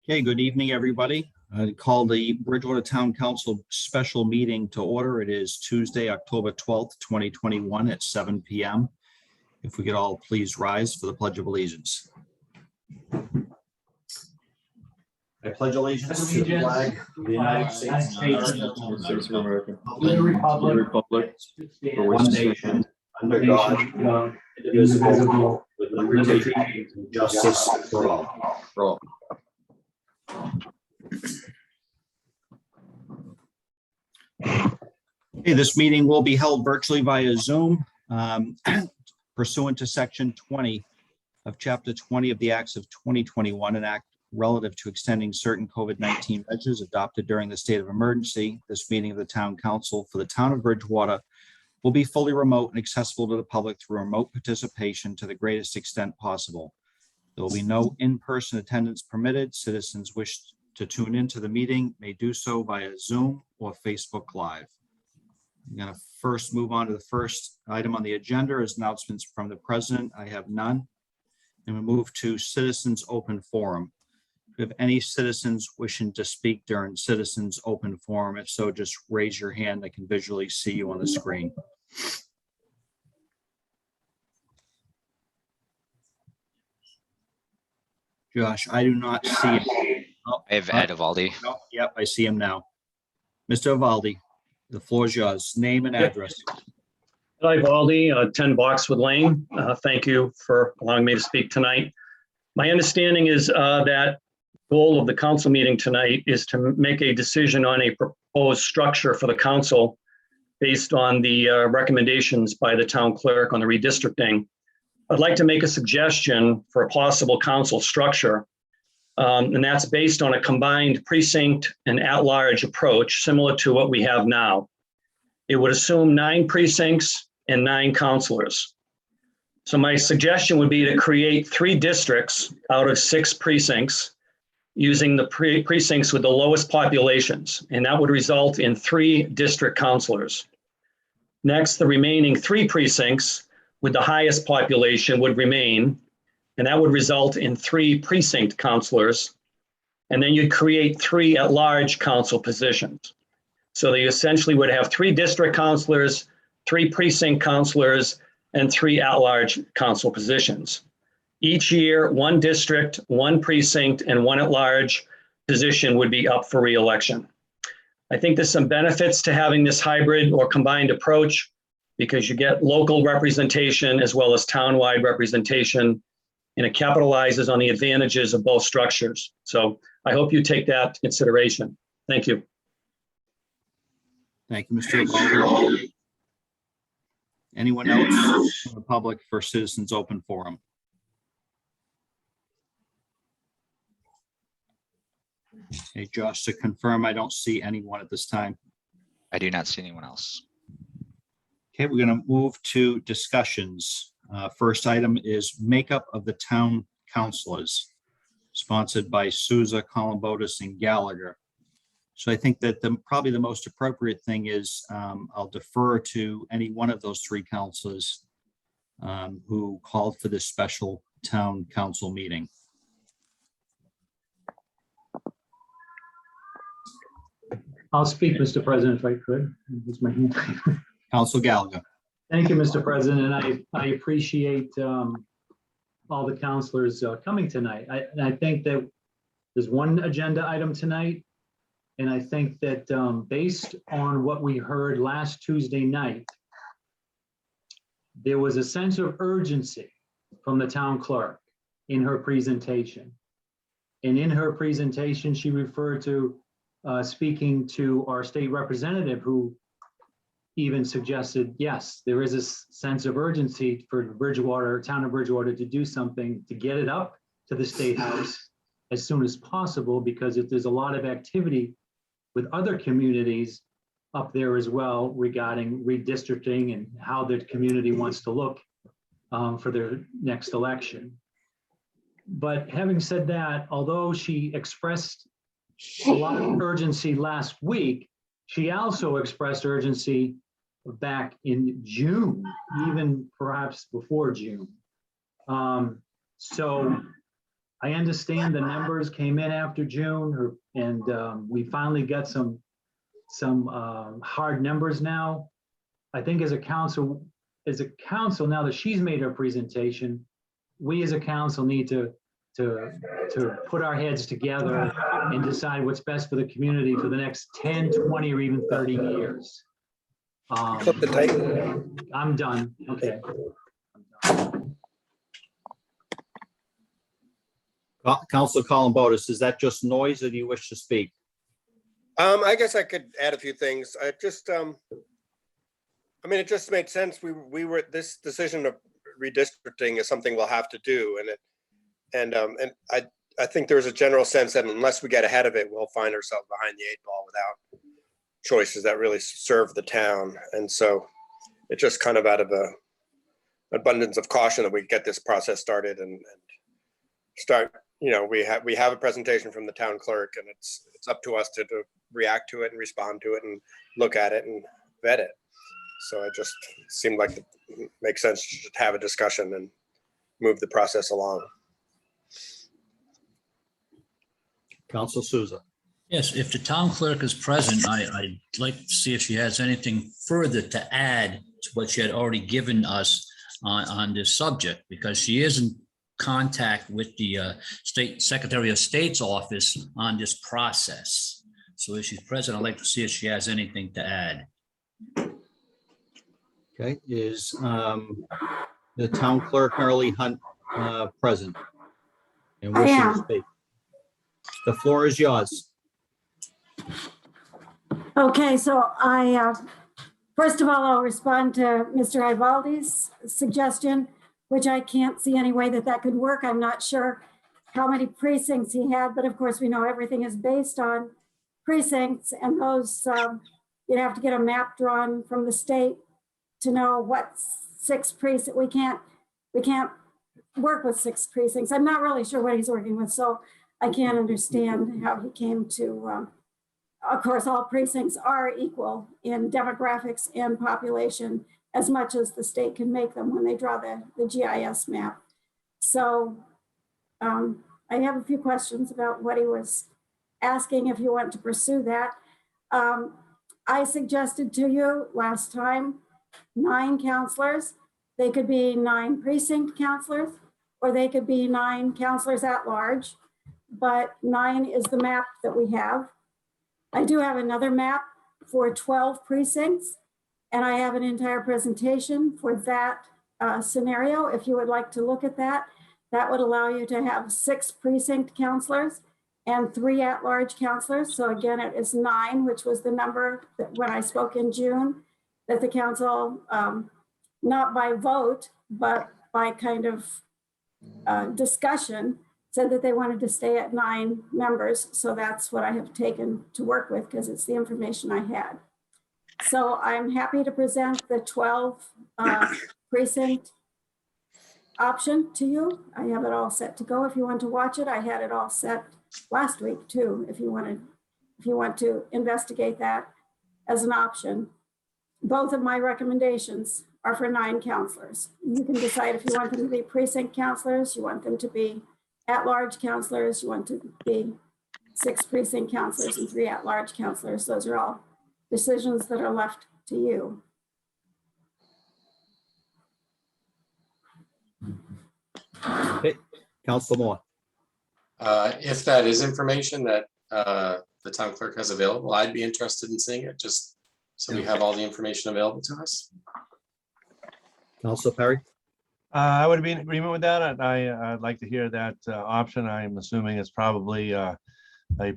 Okay, good evening, everybody. I call the Bridgewater Town Council special meeting to order. It is Tuesday, October 12th, 2021 at 7 p.m. If we could all please rise for the Pledge of Allegiance. I pledge allegiance to the flag of the United States of America, to the republic for one nation, under God, indivisible, with liberty and justice for all. Okay, this meeting will be held virtually via Zoom pursuant to Section 20 of Chapter 20 of the Acts of 2021, an act relative to extending certain COVID-19 measures adopted during the state of emergency. This meeting of the Town Council for the Town of Bridgewater will be fully remote and accessible to the public through remote participation to the greatest extent possible. There will be no in-person attendance permitted. Citizens wish to tune into the meeting may do so via Zoom or Facebook Live. I'm going to first move on to the first item on the agenda is announcements from the president. I have none. And we move to citizens open forum. If you have any citizens wishing to speak during citizens open forum, if so, just raise your hand. I can visually see you on the screen. Josh, I do not see him. Oh, I have Ed Evaldi. oh, yep, I see him now. Mr. Evaldi, the floor is yours. Name and address. Hi, Evaldi, 10 Boxwood Lane. Thank you for allowing me to speak tonight. My understanding is that goal of the council meeting tonight is to make a decision on a proposed structure for the council based on the recommendations by the town clerk on the redistricting. I'd like to make a suggestion for a possible council structure, and that's based on a combined precinct and at-large approach similar to what we have now. It would assume 9 precincts and 9 councilors. So my suggestion would be to create 3 districts out of 6 precincts using the precincts with the lowest populations, and that would result in 3 district councilors. Next, the remaining 3 precincts with the highest population would remain, and that would result in 3 precinct councilors. And then you'd create 3 at-large council positions. So they essentially would have 3 district councilors, 3 precinct councilors, and 3 at-large council positions. Each year, 1 district, 1 precinct, and 1 at-large position would be up for re-election. I think there's some benefits to having this hybrid or combined approach because you get local representation as well as townwide representation, and it capitalizes on the advantages of both structures. So I hope you take that into consideration. Thank you. Thank you, Mr. Evaldi. Anyone else from the public for citizens open forum? Hey, Josh, to confirm, I don't see anyone at this time. I do not see anyone else. Okay, we're going to move to discussions. First item is makeup of the town councilors, sponsored by Souza, Columbotus, and Gallagher. So I think that probably the most appropriate thing is I'll defer to any one of those 3 councilors who called for this special town council meeting. I'll speak, Mr. President, if I could. It's my hand. Council Gallagher. Thank you, Mr. President, and I appreciate all the councilors coming tonight. I think that there's one agenda item tonight, and I think that based on what we heard last Tuesday night, there was a sense of urgency from the town clerk in her presentation. And in her presentation, she referred to speaking to our state representative who even suggested, yes, there is a sense of urgency for Bridgewater, town of Bridgewater to do something to get it up to the State House as soon as possible, because if there's a lot of activity with other communities up there as well regarding redistricting and how the community wants to look for their next election. But having said that, although she expressed a lot of urgency last week, she also expressed urgency back in June, even perhaps before June. So I understand the numbers came in after June, and we finally got some hard numbers now. I think as a council, now that she's made her presentation, we as a council need to put our heads together and decide what's best for the community for the next 10, 20, or even 30 years. Clip the tape. I'm done. Okay. Councilor Columbotus, is that just noise or do you wish to speak? I guess I could add a few things. I mean, it just made sense. We were, this decision of redistricting is something we'll have to do. And I think there's a general sense that unless we get ahead of it, we'll find ourselves behind the 8 ball without choices that really serve the town. And so it's just kind of out of a abundance of caution that we get this process started and start, you know, we have a presentation from the town clerk, and it's up to us to react to it and respond to it and look at it and vet it. So it just seemed like it makes sense to have a discussion and move the process along. Council Souza. Yes, if the town clerk is present, I'd like to see if she has anything further to add to what she had already given us on this subject, because she is in contact with the State Secretary of State's office on this process. So if she's present, I'd like to see if she has anything to add. Okay, is the town clerk Marilee Hunt present? And I wishing to am. speak? The floor is yours. Okay, so first of all, I'll respond to Mr. Ivaldi's suggestion, which I can't see any way that could work. I'm not sure how many precincts he had, but of course we know everything is based on precincts, and those, you'd have to get a map drawn from the state to know what 6 precincts. We can't work with 6 precincts. I'm not really sure what he's working with, so I can't understand how he came to, of course, all precincts are equal in demographics and population as much as the state can make them when they draw the GIS map. So I have a few questions about what he was asking, if you want to pursue that. I suggested to you last time 9 counselors. They could be 9 precinct counselors, or they could be 9 counselors at large, but 9 is the map that we have. I do have another map for 12 precincts, and I have an entire presentation for that scenario. If you would like to look at that, that would allow you to have 6 precinct counselors and 3 at-large counselors. So again, it is 9, which was the number that when I spoke in June, that the council, not by vote, but by kind of discussion, said that they wanted to stay at 9 members. So that's what I have taken to work with, because it's the information I had. So I'm happy to present the 12 precinct option to you. I have it all set to go. If you want to watch it, I had it all set last week too, if you want to investigate that as an option. Both of my recommendations are for 9 counselors. You can decide if you want them to be precinct counselors, you want them to be at-large counselors, you want to be 6 precinct counselors and 3 at-large counselors. Those are all decisions that are left to you. Okay, Council Moore. If that is information that the town clerk has available, I'd be interested in seeing it, just so we have all the information available to us. Council Perry. I would be in agreement with that. I'd like to hear that option. I'm assuming it's probably a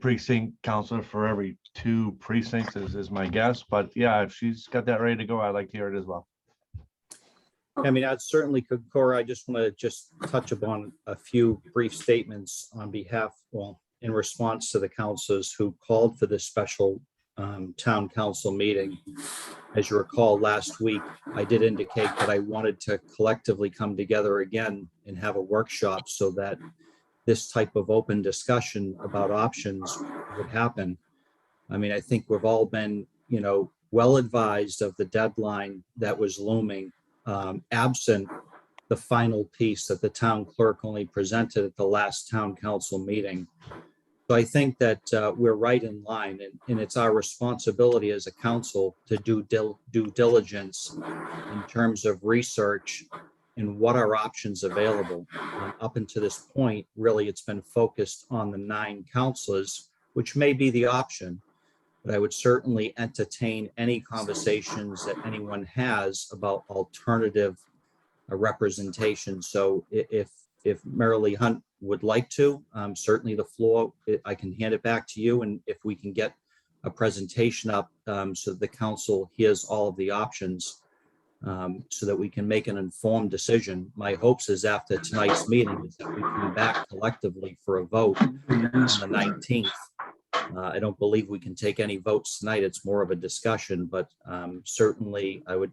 precinct counselor for every 2 precincts is my guess. But yeah, if she's got that ready to go, I'd like to hear it as well. I mean, I'd certainly concur. I just want to touch upon a few brief statements on behalf, well, in response to the councilors who called for this special town council meeting. As you recall, last week, I did indicate that I wanted to collectively come together again and have a workshop so that this type of open discussion about options would happen. I mean, I think we've all been, well advised of the deadline that was looming, absent the final piece that the town clerk only presented at the last town council meeting. So I think that we're right in line, and it's our responsibility as a council to do due diligence in terms of research and what are options available. Up until this point, really, it's been focused on the 9 councilors, which may be the option, but I would certainly entertain any conversations that anyone has about alternative representation. So if Marilee Hunt would like to, certainly the floor, I can hand it back to you. And if we can get a presentation up so that the council hears all of the options so that we can make an informed decision. My hopes is after tonight's meeting is that we come back collectively for a vote on the 19th. I don't believe we can take any votes tonight. It's more of a discussion, but certainly I would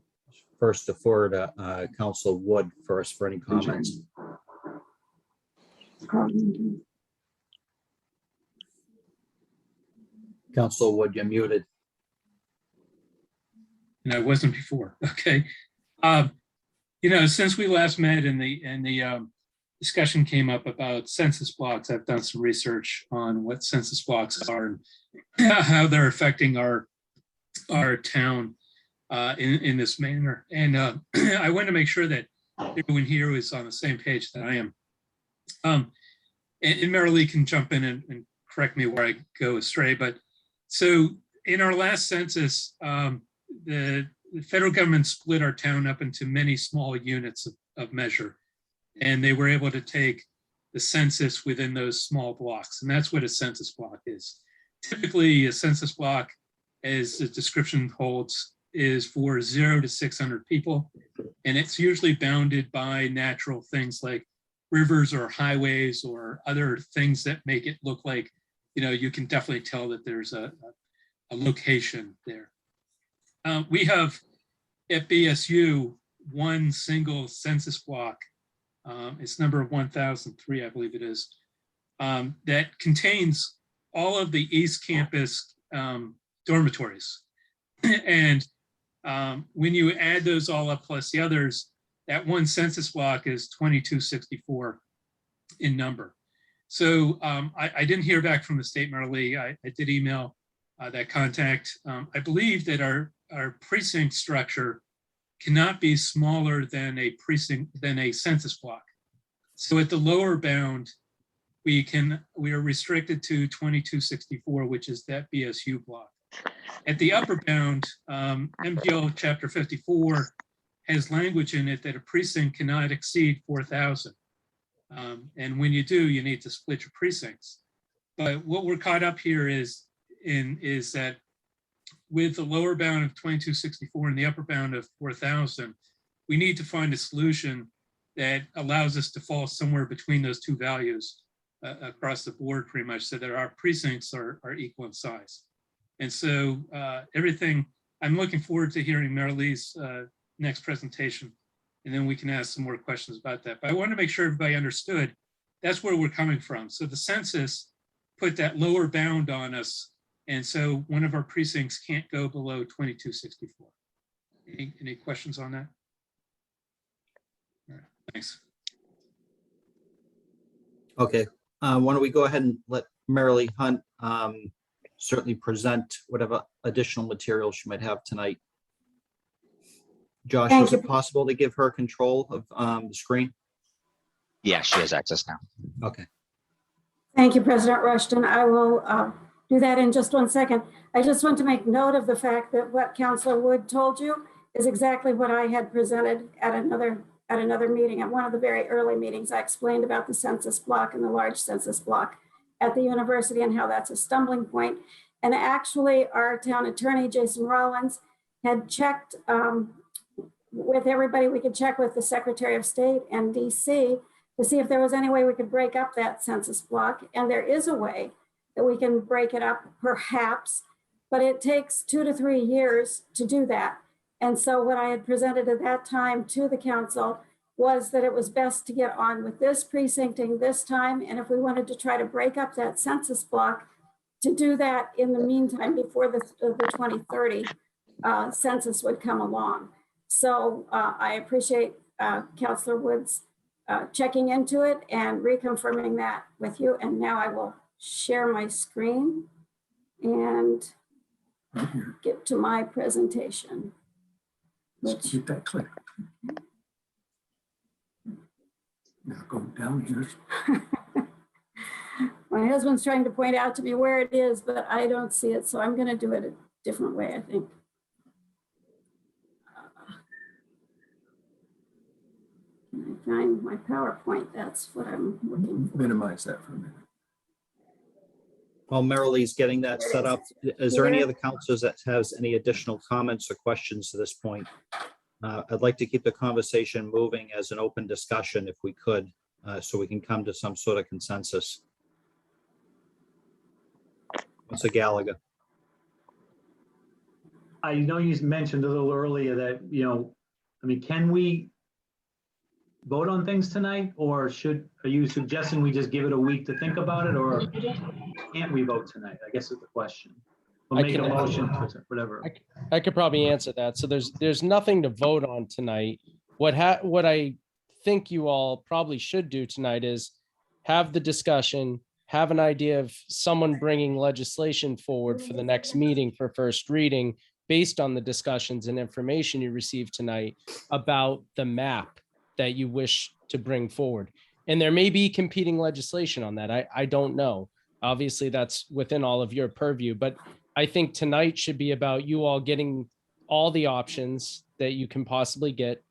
first defer to Council Wood first for any comments. Council Wood, you're muted. And I wasn't before. Okay. Since we last met and the discussion came up about census blocks, I've done some research on what census blocks are and how they're affecting our town in this manner. And I want to make sure that everyone here is on the same page that I am. And Marilee can jump in and correct me where I go astray. But so in our last census, the federal government split our town up into many small units of measure, and they were able to take the census within those small blocks. And that's what a census block is. Typically, a census block, as the description holds, is for 0 to 600 people. And it's usually bounded by natural things like rivers or highways or other things that make it look like, you can definitely tell that there's a location there. We have at BSU one single census block. It's number 1003, I believe it is, that contains all of the East Campus dormitories. And when you add those all up plus the others, that one census block is 2264 in number. So I didn't hear back from the state, Marilee. I did email that contact. I believe that our precinct structure cannot be smaller than a census block. So at the lower bound, we are restricted to 2264, which is that BSU block. At the upper bound, MGL Chapter 54 has language in it that a precinct cannot exceed 4,000. And when you do, you need to split your precincts. But what we're caught up here is that with the lower bound of 2264 and the upper bound of 4,000, we need to find a solution that allows us to fall somewhere between those two values across the board pretty much, so that our precincts are equal in size. And so I'm looking forward to hearing Marilee's next presentation, and then we can ask some more questions about that. But I want to make sure everybody understood that's where we're coming from. So the census put that lower bound on us, and so one of our precincts can't go below 2264. Any questions on that? All right, thanks. Okay, why don't we go ahead and let Marilee Hunt certainly present whatever additional material she might have tonight. Josh, Thank is it possible to give her control of the screen? Yeah, she has access now. Okay. Thank you, President Rushton. I will do that in just one second. I just want to make note of the fact that what Councilor Wood told you is exactly what I had presented at another meeting. At one of the very early meetings, I explained about the census block and the large census block at the university and how that's a stumbling point. And actually, our town attorney, Jason Rollins, had checked with everybody. We could check with the Secretary of State and DC to see if there was any way we could break up that census block. And there is a way that we can break it up, perhaps, but it takes 2 to 3 years to do that. And so what I had presented at that time to the council was that it was best to get on with this precincting this time. And if we wanted to try to break up that census block, to do that in the meantime before the 2030 census would come along. So I appreciate Counselor Woods checking into it and reconfirming that with you. And now I will share my screen and get to my presentation. Which, Hit that click. Now go down here. my husband's trying to point out to me where it is, but I don't see it. So I'm going to do it a different way, I think. Can I find my PowerPoint? That's what I'm looking for. Minimize that for a minute. While Marilee's getting that set up, is there any other counselors that has any additional comments or questions to this point? I'd like to keep the conversation moving as an open discussion if we could, so we can come to some sort of consensus. Mr. Gallagher. I know you mentioned a little earlier that, I mean, can we vote on things tonight, or are you suggesting we just give it a week to think about it, or can't we vote tonight? I guess is the question. We'll make a motion, whatever. I could probably answer that. So there's nothing to vote on tonight. What I think you all probably should do tonight is have the discussion, have an idea of someone bringing legislation forward for the next meeting for first reading based on the discussions and information you received tonight about the map that you wish to bring forward. And there may be competing legislation on that. I don't know. Obviously, that's within all of your purview, but I think tonight should be about you all getting all the options that you can possibly get.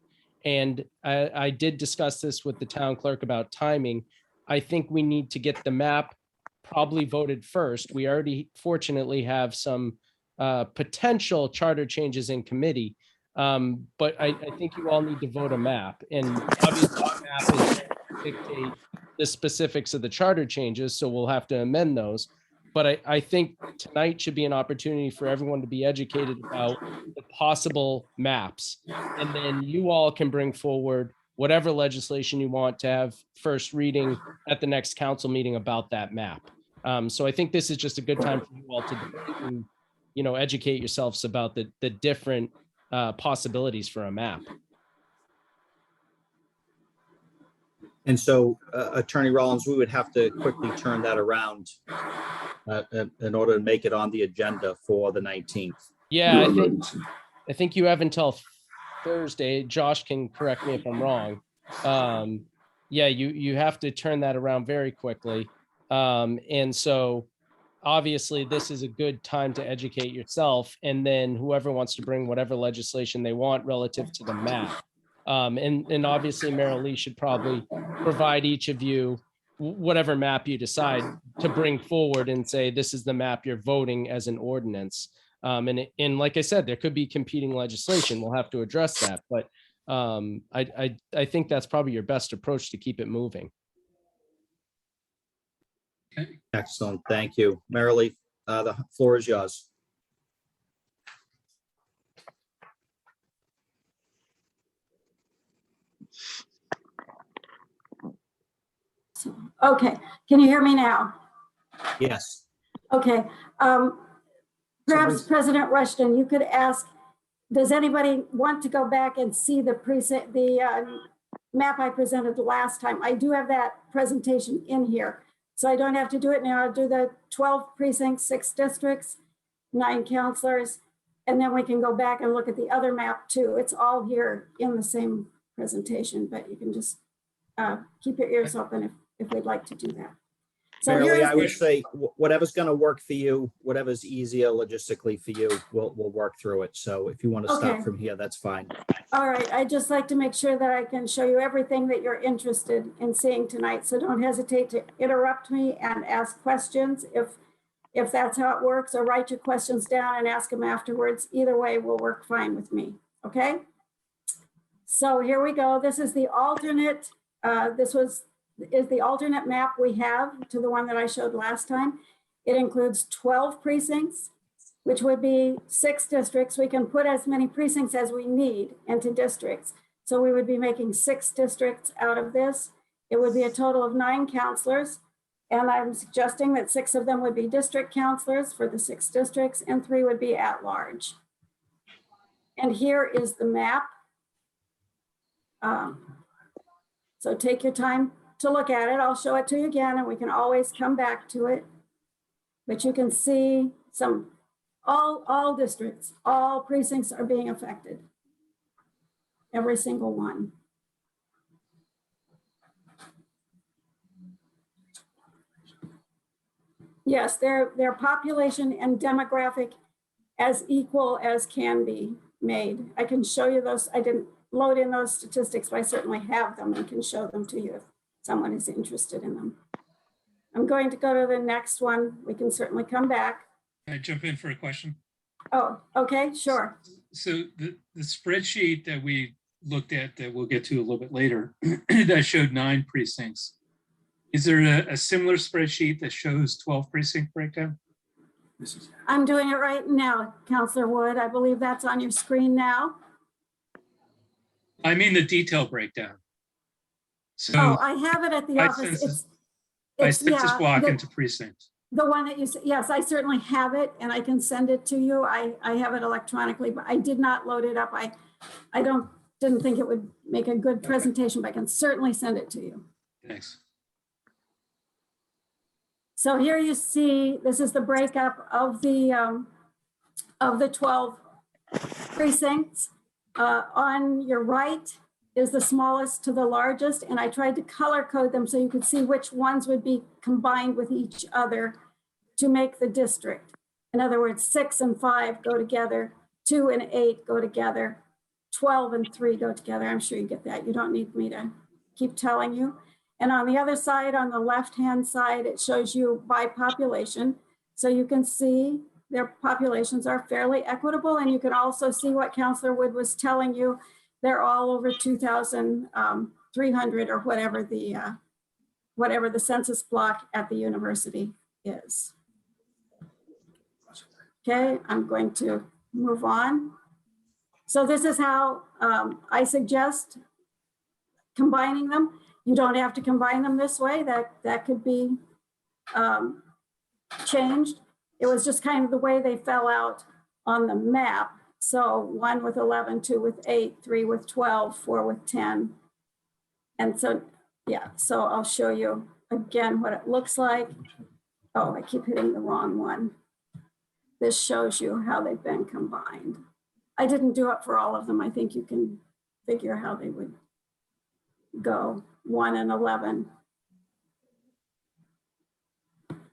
And I did discuss this with the town clerk about timing. I think we need to get the map probably voted first. We already fortunately have some potential charter changes in committee. But I think you all need to vote a map, and obviously the map is dictate the specifics of the charter changes, so we'll have to amend those. But I think tonight should be an opportunity for everyone to be educated about the possible maps. And then you all can bring forward whatever legislation you want to have first reading at the next council meeting about that map. So I think this is just a good time for you all to debate and, educate yourselves about the different possibilities for a map. And so, Attorney Rollins, we would have to quickly turn that around in order to make it on the agenda for the 19th. Yeah, I think you have until Thursday. Josh can correct me if I'm wrong. Yeah, you have to turn that around very quickly. And so obviously this is a good time to educate yourself, and then whoever wants to bring whatever legislation they want relative to the map. And obviously Marilee should probably provide each of you whatever map you decide to bring forward and say, this is the map you're voting as an ordinance. And like I said, there could be competing legislation. We'll have to address that. But I think that's probably your best approach to keep it moving. Excellent. Thank you. Marilee, the floor is yours. Okay, can you hear me now? Yes. Okay. Perhaps President Rushton, you could ask, does anybody want to go back and see the map I presented last time? I do have that presentation in here, so I don't have to do it now. I'll do the 12 precincts, 6 districts, 9 counselors, and then we can go back and look at the other map too. It's all here in the same presentation, but you can just keep your ears open if we'd like to do that. So Marilee, I would say whatever's going to work for you, whatever's easier logistically for you, we'll work through it. So if you want to start from here, that's fine. All right, I'd just like to make sure that I can show you everything that you're interested in seeing tonight. So don't hesitate to interrupt me and ask questions if that's how it works, or write your questions down and ask them afterwards. Either way will work fine with me, okay? So here we go. This is the alternate, is the alternate map we have to the one that I showed last time. It includes 12 precincts, which would be 6 districts. We can put as many precincts as we need into districts. So we would be making 6 districts out of this. It would be a total of 9 counselors. And I'm suggesting that 6 of them would be district counselors for the 6 districts, and 3 would be at large. And here is the map. So take your time to look at it. I'll show it to you again and we can always come back to it. But you can see all districts, all precincts are being affected. Every single one. Yes, their population and demographic as equal as can be made. I can show you those. I didn't load in those statistics, but I certainly have them and can show them to you if someone is interested in them. I'm going to go to the next one. We can certainly come back. Can I jump in for a question? Oh, okay, sure. So the spreadsheet that we looked at that we'll get to a little bit later that showed 9 precincts. Is there a similar spreadsheet that shows 12 precinct breakdown? I'm doing it right now, Councillor Wood. I believe that's on your screen now. I mean the detail breakdown. So Oh, I have it at the by office. census- by census yeah, block the- into precinct. The one that you said, yes, I certainly have it and I can send it to you. I have it electronically, but I did not load it up. I didn't think it would make a good presentation, but I can certainly send it to you. Thanks. So here you see, this is the breakup of the 12 precincts. On your right is the smallest to the largest, and I tried to color code them so you could see which ones would be combined with each other to make the district. In other words, 6 and 5 go together, 2 and 8 go together, 12 and 3 go together. I'm sure you get that. You don't need me to keep telling you. And on the other side, on the left-hand side, it shows you by population. So you can see their populations are fairly equitable. And you can also see what Councillor Wood was telling you. They're all over 2,300 or whatever the census block at the university is. Okay, I'm going to move on. So this is how I suggest combining them. You don't have to combine them this way. That could be changed. It was just kind of the way they fell out on the map. So 1 with 11, 2 with 8, 3 with 12, 4 with 10. And so, yeah, so I'll show you again what it looks like. Oh, I keep hitting the wrong one. This shows you how they've been combined. I didn't do it for all of them. I think you can figure how they would go. 1 and 11.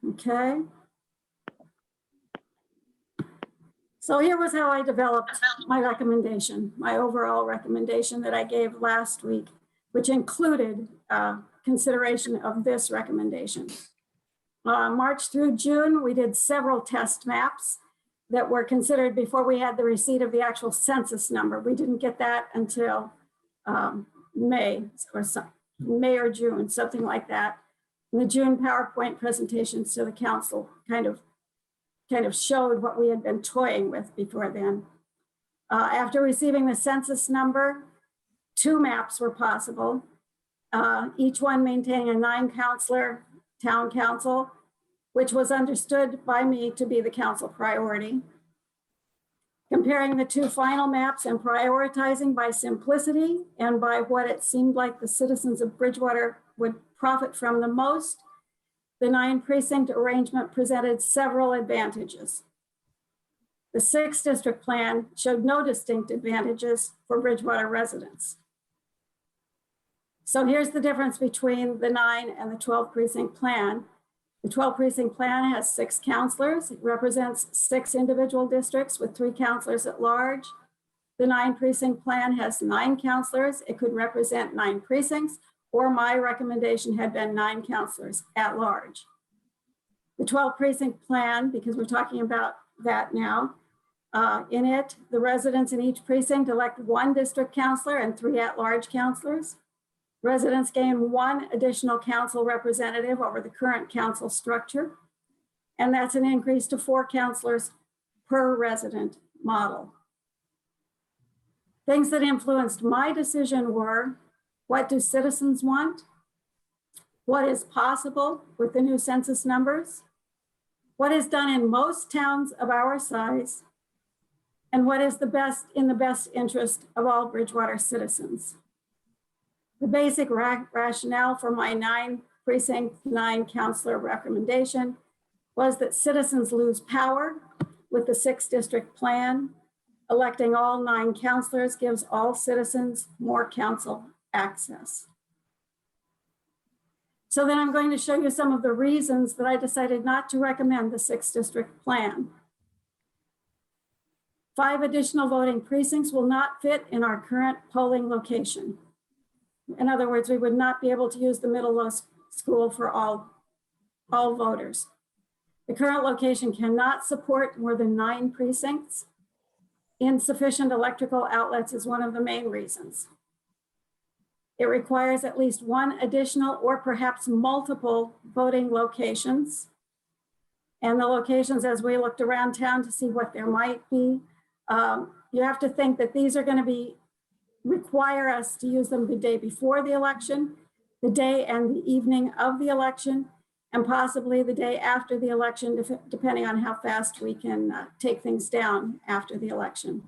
Okay. So here was how I developed my recommendation, my overall recommendation that I gave last week, which included consideration of this recommendation. March through June, we did several test maps that were considered before we had the receipt of the actual census number. We didn't get that until May or June, something like that. And the June PowerPoint presentations to the council kind of showed what we had been toying with before then. After receiving the census number, 2 maps were possible, each one maintaining a 9-councillor town council, which was understood by me to be the council priority. Comparing the 2 final maps and prioritizing by simplicity and by what it seemed like the citizens of Bridgewater would profit from the most, the 9 precinct arrangement presented several advantages. The 6th district plan showed no distinct advantages for Bridgewater residents. So here's the difference between the 9 and the 12 precinct plan. The 12 precinct plan has 6 councillors. It represents 6 individual districts with 3 councillors at large. The 9 precinct plan has 9 councillors. It could represent 9 precincts, or my recommendation had been 9 councillors at large. The 12 precinct plan, because we're talking about that now, in it, the residents in each precinct elect 1 district councillor and 3 at-large councillors. Residents gain 1 additional council representative over the current council structure, and that's an increase to 4 councillors per resident model. Things that influenced my decision were, what do citizens want? What is possible with the new census numbers? What is done in most towns of our size? And what is in the best interest of all Bridgewater citizens? The basic rationale for my 9 precinct 9 counselor recommendation was that citizens lose power with the 6 district plan. Electing all 9 counselors gives all citizens more council access. So then I'm going to show you some of the reasons that I decided not to recommend the 6 district plan. 5 additional voting precincts will not fit in our current polling location. In other words, we would not be able to use the middle low school for all voters. The current location cannot support more than 9 precincts. Insufficient electrical outlets is one of the main reasons. It requires at least 1 additional or perhaps multiple voting locations. And the locations, as we looked around town to see what there might be, you have to think that these are going to require us to use them the day before the election, the day and the evening of the election, and possibly the day after the election, depending on how fast we can take things down after the election.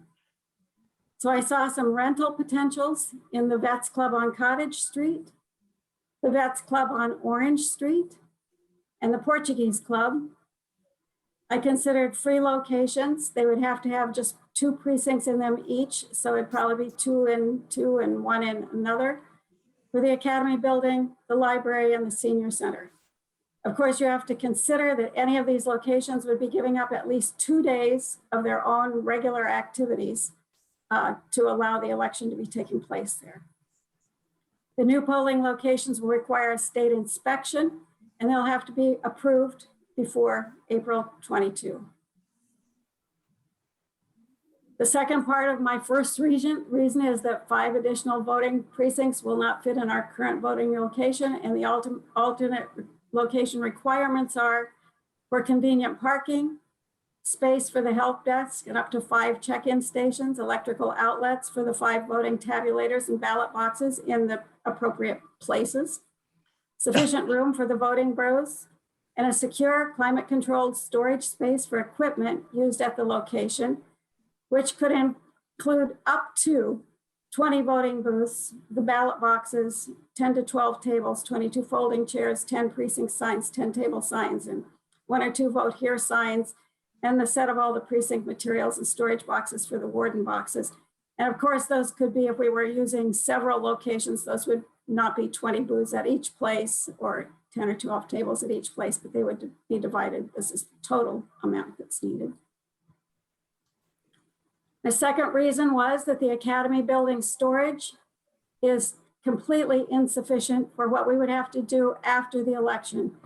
So I saw some rental potentials in the Vets Club on Cottage Street, the Vets Club on Orange Street, and the Portuguese Club. I considered free locations. They would have to have just 2 precincts in them each. So it'd probably be 2 in 2 and 1 in another for the Academy Building, the library, and the Senior Center. Of course, you have to consider that any of these locations would be giving up at least 2 days of their own regular activities to allow the election to be taking place there. The new polling locations will require a state inspection, and they'll have to be approved before April 22. The second part of my first reason is that 5 additional voting precincts will not fit in our current voting location, and the alternate location requirements are for convenient parking, space for the help desk, and up to 5 check-in stations, electrical outlets for the 5 voting tabulators and ballot boxes in the appropriate places, sufficient room for the voting booths, and a secure climate-controlled storage space for equipment used at the location, which could include up to 20 voting booths, the ballot boxes, 10 to 12 tables, 22 folding chairs, 10 precinct signs, 10 table signs, and 1 or 2 vote here signs, and the set of all the precinct materials and storage boxes for the warden boxes. And of course, those could be, if we were using several locations, those would not be 20 booths at each place or 10 or 12 tables at each place, but they would be divided. This is the total amount that's needed. The second reason was that the Academy Building storage is completely insufficient for what we would have to do after the election.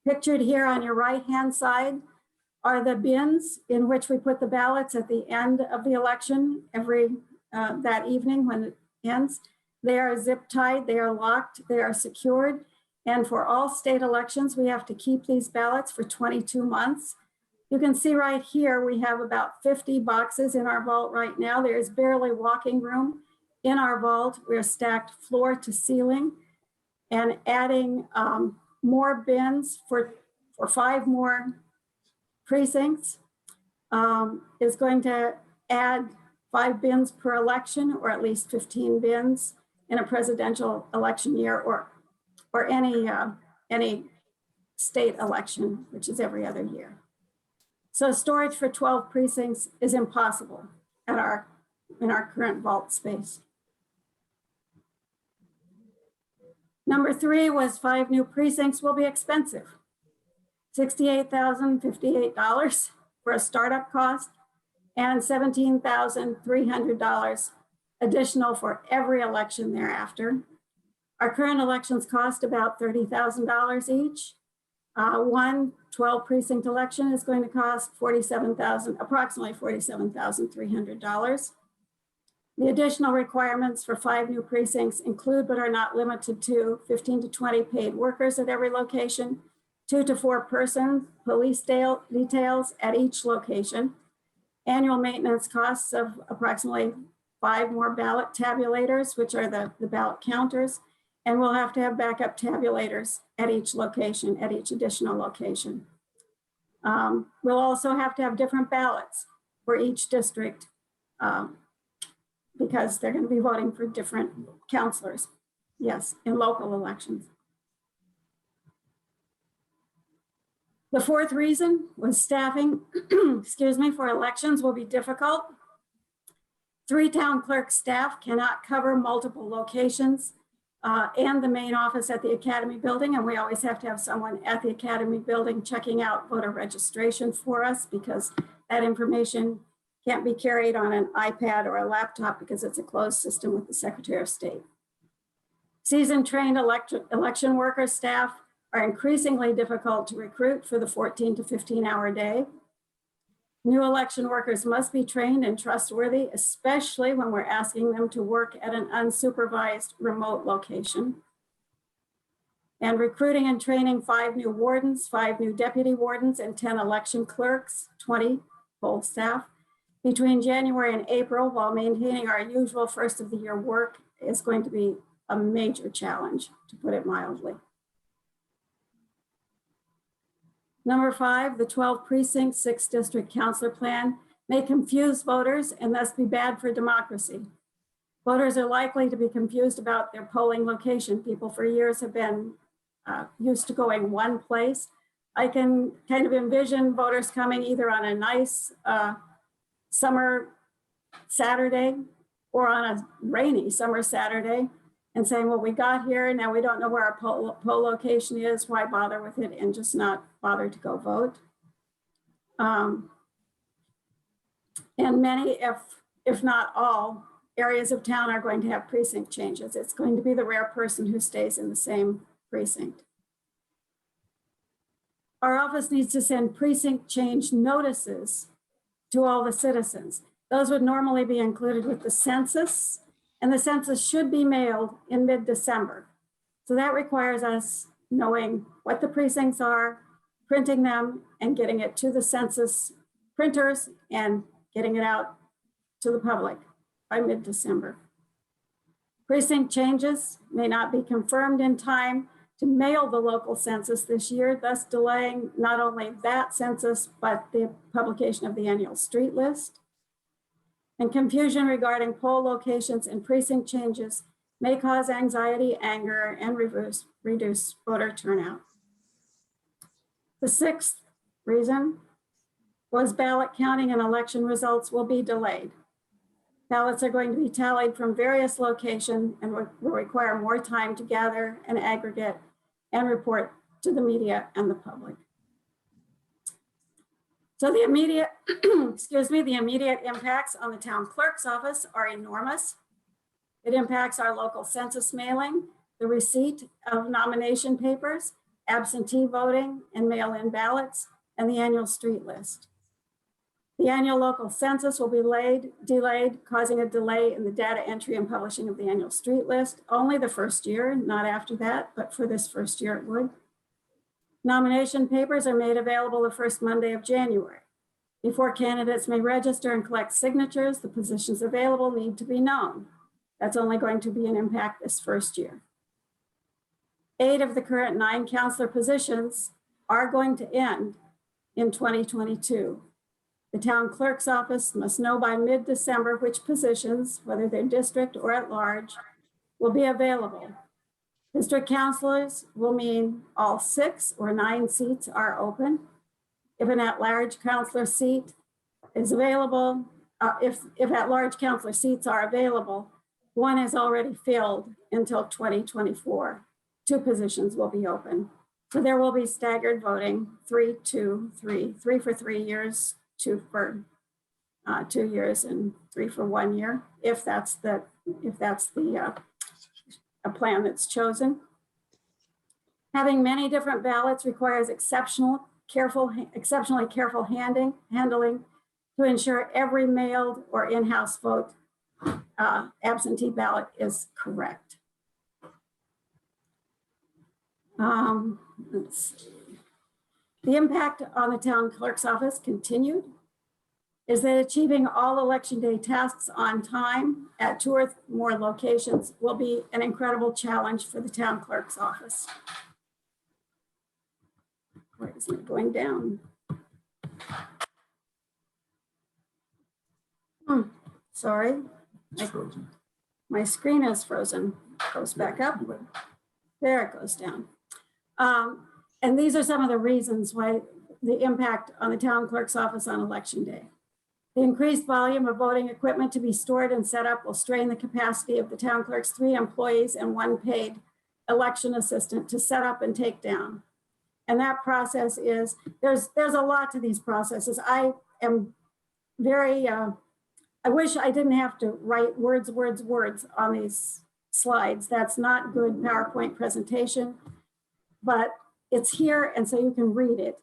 Pictured here on your right-hand side are the bins in which we put the ballots at the end of the election that evening when it ends. They are zip tied, they are locked, they are secured. And for all state elections, we have to keep these ballots for 22 months. You can see right here, we have about 50 boxes in our vault right now. There is barely walking room in our vault. We're stacked floor to ceiling, and adding more bins for 5 more precincts is going to add 5 bins per election, or at least 15 bins in a presidential election year, or any state election, which is every other year. So storage for 12 precincts is impossible in our current vault space. Number 3 was 5 new precincts will be expensive. $68,058 for a startup cost, and $17,300 additional for every election thereafter. Our current elections cost about $30,000 each. One 12 precinct election is going to cost approximately $47,300. The additional requirements for 5 new precincts include, but are not limited to, 15 to 20 paid workers at every location, 2 to 4 person police details at each location, annual maintenance costs of approximately 5 more ballot tabulators, which are the ballot counters, and we'll have to have backup tabulators at each location, at each additional location. We'll also have to have different ballots for each district because they're going to be voting for different counselors. Yes, in local elections. The fourth reason was staffing, excuse me, for elections will be difficult. 3 town clerk staff cannot cover multiple locations and the main office at the Academy building. And we always have to have someone at the Academy building checking out voter registration for us because that information can't be carried on an iPad or a laptop because it's a closed system with the Secretary of State. Seasoned trained election worker staff are increasingly difficult to recruit for the 14 to 15-hour day. New election workers must be trained and trustworthy, especially when we're asking them to work at an unsupervised remote location. And recruiting and training 5 new wardens, 5 new deputy wardens, and 10 election clerks, 20 poll staff between January and April while maintaining our usual first of the year work is going to be a major challenge, to put it mildly. Number 5, the 12 precinct 6 district councilor plan may confuse voters and thus be bad for democracy. Voters are likely to be confused about their polling location. People for years have been used to going one place. I can kind of envision voters coming either on a nice summer Saturday or on a rainy summer Saturday and saying, well, we got here, now we don't know where our poll location is, why bother with it, and just not bother to go vote. And many, if not all, areas of town are going to have precinct changes. It's going to be the rare person who stays in the same precinct. Our office needs to send precinct change notices to all the citizens. Those would normally be included with the census, and the census should be mailed in mid-December. So that requires us knowing what the precincts are, printing them, and getting it to the census printers and getting it out to the public by mid-December. Precinct changes may not be confirmed in time to mail the local census this year, thus delaying not only that census, but the publication of the annual street list. And confusion regarding poll locations and precinct changes may cause anxiety, anger, and reduce voter turnout. The 6th reason was ballot counting and election results will be delayed. Ballots are going to be tallied from various locations and will require more time to gather and aggregate and report to the media and the public. So the immediate, the immediate impacts on the town clerk's office are enormous. It impacts our local census mailing, the receipt of nomination papers, absentee voting and mail-in ballots, and the annual street list. The annual local census will be delayed, causing a delay in the data entry and publishing of the annual street list. Only the first year, not after that, but for this first year it would. Nomination papers are made available the first Monday of January. Before candidates may register and collect signatures, the positions available need to be known. That's only going to be an impact this first year. 8 of the current 9 counselor positions are going to end in 2022. The town clerk's office must know by mid-December which positions, whether they're district or at large, will be available. District counselors will mean all 6 or 9 seats are open. If an at-large counselor seat is available, if at-large counselor seats are available, one is already filled until 2024. 2 positions will be open. So there will be staggered voting, 3, 2, 3, 3 for 3 years, 2 for 2 years, and 3 for 1 year, if that's the a plan that's chosen. Having many different ballots requires exceptionally careful handling to ensure every mailed or in-house vote absentee ballot is correct. Let's see. The impact on the town clerk's office continued is that achieving all election day tasks on time at 2 or more locations will be an incredible challenge for the town clerk's office. Where is it going down? Sorry, It's frozen. my screen is frozen. goes back up. There it goes down. And these are some of the reasons why the impact on the town clerk's office on election day. The increased volume of voting equipment to be stored and set up will strain the capacity of the town clerk's 3 employees and 1 paid election assistant to set up and take down. And that process is, there's a lot to these processes. I am very, I wish I didn't have to write words on these slides. That's not good PowerPoint presentation, but it's here and so you can read it.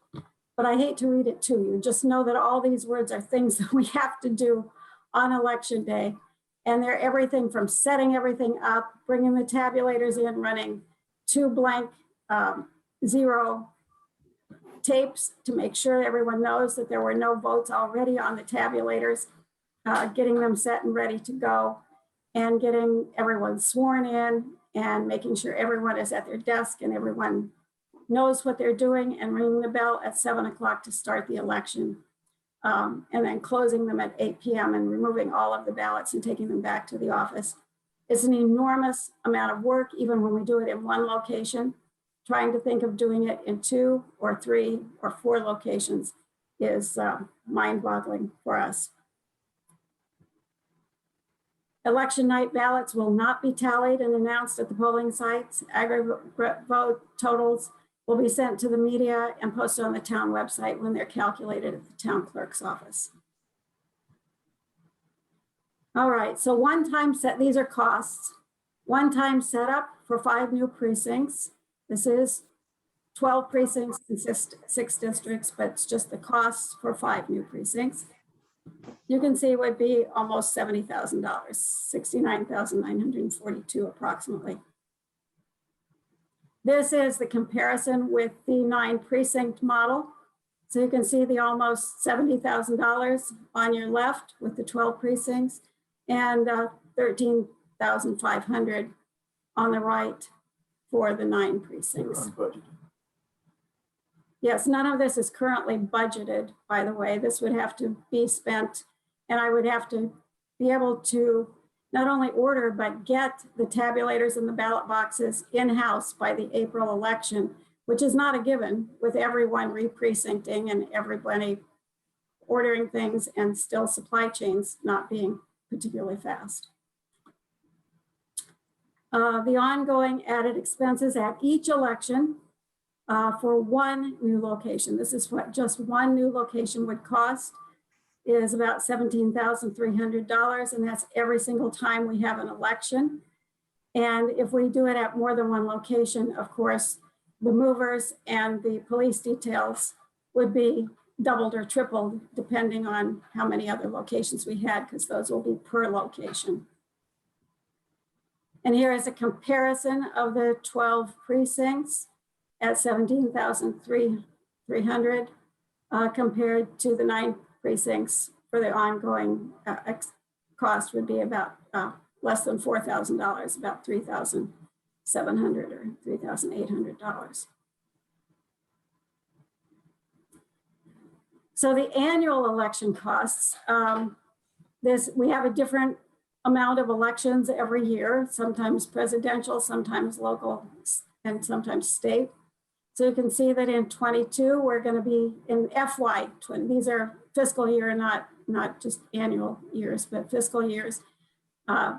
But I hate to read it to you. Just know that all these words are things that we have to do on election day. And they're everything from setting everything up, bringing the tabulators in, running 2 blank 0 tapes to make sure everyone knows that there were no votes already on the tabulators, getting them set and ready to go, and getting everyone sworn in and making sure everyone is at their desk and everyone knows what they're doing, and ringing the bell at 7 o'clock to start the election. And then closing them at 8 p.m. and removing all of the ballots and taking them back to the office. It's an enormous amount of work, even when we do it in 1 location. Trying to think of doing it in 2 or 3 or 4 locations is mind-boggling for us. Election night ballots will not be tallied and announced at the polling sites. Aggregate vote totals will be sent to the media and posted on the town website when they're calculated at the town clerk's office. All right, so one-time set, these are costs. One-time setup for 5 new precincts. This is 12 precincts in 6 districts, but it's just the costs for 5 new precincts. You can see it would be almost $70,000, $69,942 approximately. This is the comparison with the 9 precinct model. So you can see the almost $70,000 on your left with the 12 precincts and $13,500 on the right for the 9 precincts. Yes, none of this is currently budgeted, by the way. This would have to be spent, and I would have to be able to not only order, but get the tabulators and the ballot boxes in-house by the April election, which is not a given with everyone re-precincting and everybody ordering things and still supply chains not being particularly fast. The ongoing added expenses at each election for 1 new location. This is what just 1 new location would cost, is about $17,300, and that's every single time we have an election. And if we do it at more than 1 location, of course, the movers and the police details would be doubled or tripled depending on how many other locations we had, because those will be per location. And here is a comparison of the 12 precincts at $17,300 compared to the 9 precincts for the ongoing cost would be about less than $4,000, about $3,700 or $3,800. So the annual election costs, we have a different amount of elections every year, sometimes presidential, sometimes local, and sometimes state. So you can see that in 22, we're going to be in FY, these are fiscal year, not just annual years, but fiscal years.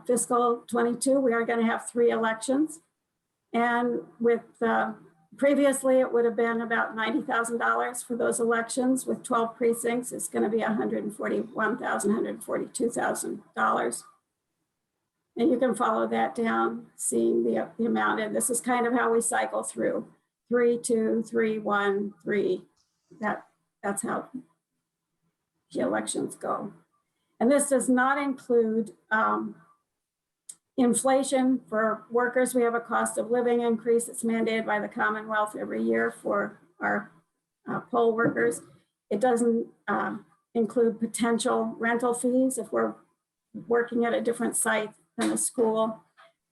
Fiscal 22, we are going to have 3 elections. And with previously, it would have been about $90,000 for those elections. With 12 precincts, it's going to be $141,000, $142,000. And you can follow that down, seeing the amount. And this is kind of how we cycle through 3, 2, 3, 1, 3. That's how the elections go. And this does not include inflation for workers. We have a cost of living increase that's mandated by the Commonwealth every year for our poll workers. It doesn't include potential rental fees if we're working at a different site than a school,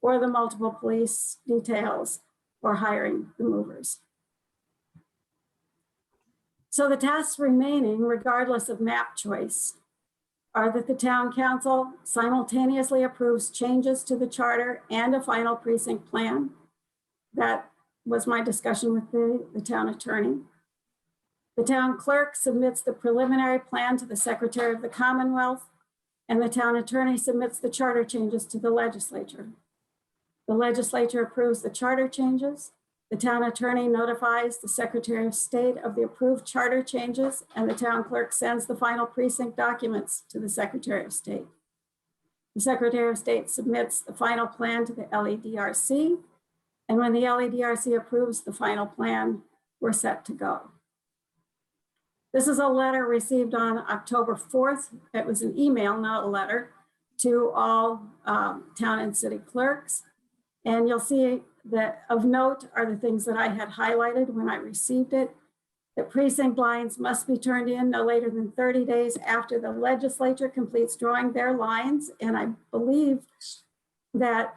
or the multiple police details, or hiring the movers. So the tasks remaining, regardless of map choice, are that the town council simultaneously approves changes to the charter and a final precinct plan. That was my discussion with the town attorney. The town clerk submits the preliminary plan to the Secretary of the Commonwealth, and the town attorney submits the charter changes to the legislature. The legislature approves the charter changes. The town attorney notifies the Secretary of State of the approved charter changes, and the town clerk sends the final precinct documents to the Secretary of State. The Secretary of State submits the final plan to the LEDRC, and when the LEDRC approves the final plan, we're set to go. This is a letter received on October 4th. It was an email, not a letter, to all town and city clerks. And you'll see that of note are the things that I had highlighted when I received it. The precinct lines must be turned in no later than 30 days after the legislature completes drawing their lines. And I believe that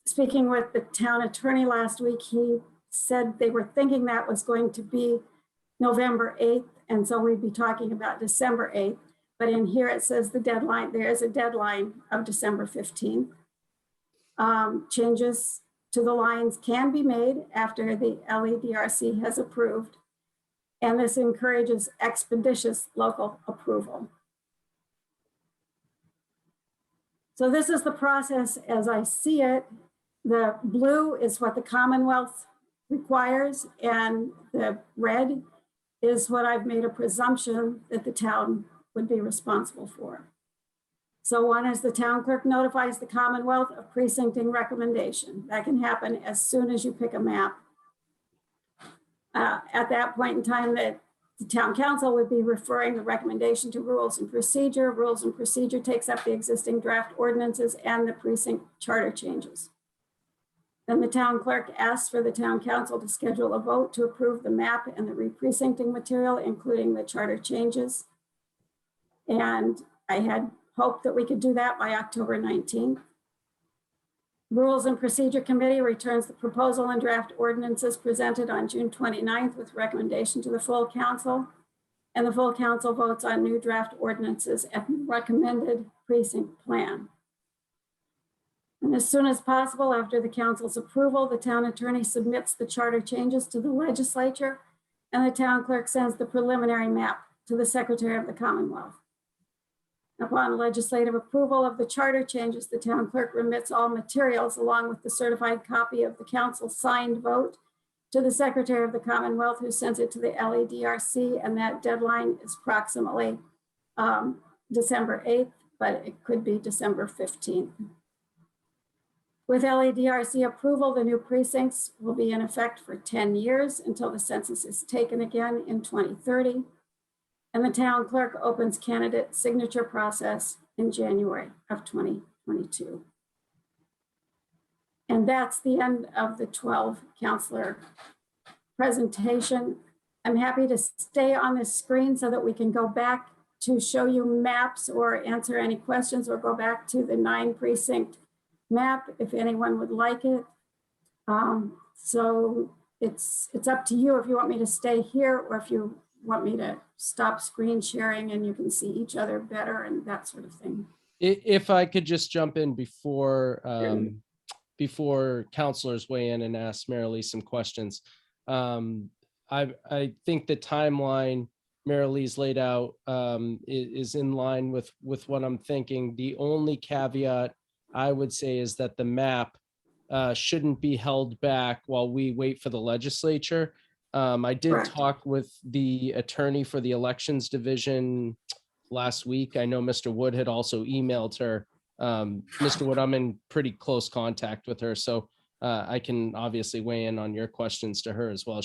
speaking with the town attorney last week, he said they were thinking that was going to be November 8th. And so we'd be talking about December 8th. But in here it says the deadline, there is a deadline of December 15th. Changes to the lines can be made after the LEDRC has approved, and this encourages expeditious local approval. So this is the process as I see it. The blue is what the Commonwealth requires, and the red is what I've made a presumption that the town would be responsible for. So one is the town clerk notifies the Commonwealth of precincting recommendation. That can happen as soon as you pick a map. At that point in time, that the town council would be referring the recommendation to rules and procedure. Rules and procedure takes up the existing draft ordinances and the precinct charter changes. Then the town clerk asks for the town council to schedule a vote to approve the map and the re-precincting material, including the charter changes. And I had hoped that we could do that by October 19th. Rules and Procedure Committee returns the proposal and draft ordinances presented on June 29th with recommendation to the full council. And the full council votes on new draft ordinances and recommended precinct plan. And as soon as possible after the council's approval, the town attorney submits the charter changes to the legislature, and the town clerk sends the preliminary map to the Secretary of the Commonwealth. Upon legislative approval of the charter changes, the town clerk remits all materials along with the certified copy of the council signed vote to the Secretary of the Commonwealth, who sends it to the LEDRC, and that deadline is approximately December 8th, but it could be December 15th. With LEDRC approval, the new precincts will be in effect for 10 years until the census is taken again in 2030. And the town clerk opens candidate signature process in January of 2022. And that's the end of the 12 counselor presentation. I'm happy to stay on this screen so that we can go back to show you maps or answer any questions, or go back to the 9 precinct map if anyone would like it. So it's up to you if you want me to stay here or if you want me to stop screen sharing and you can see each other better and that sort of thing. If I could just jump in before counselors weigh in and ask Marilee some questions. I think the timeline Marilee's laid out is in line with what I'm thinking. The only caveat I would say is that the map shouldn't be held back while we wait for the legislature. I did Correct. talk with the attorney for the elections division last week. I know Mr. Wood had also emailed her. Mr. Wood, I'm in pretty close contact with her, so I can obviously weigh in on your questions to her as well.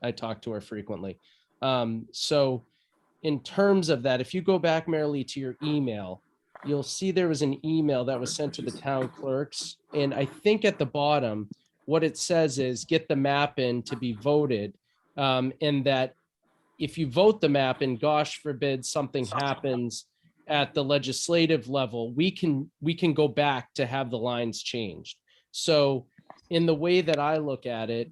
I talk to her frequently. So in terms of that, if you go back, Marilee, to your email, you'll see there was an email that was sent to the town clerks. And I think at the bottom, what it says is get the map in to be voted. And that if you vote the map and gosh forbid something happens at the legislative level, we can go back to have the lines changed. So in the way that I look at it,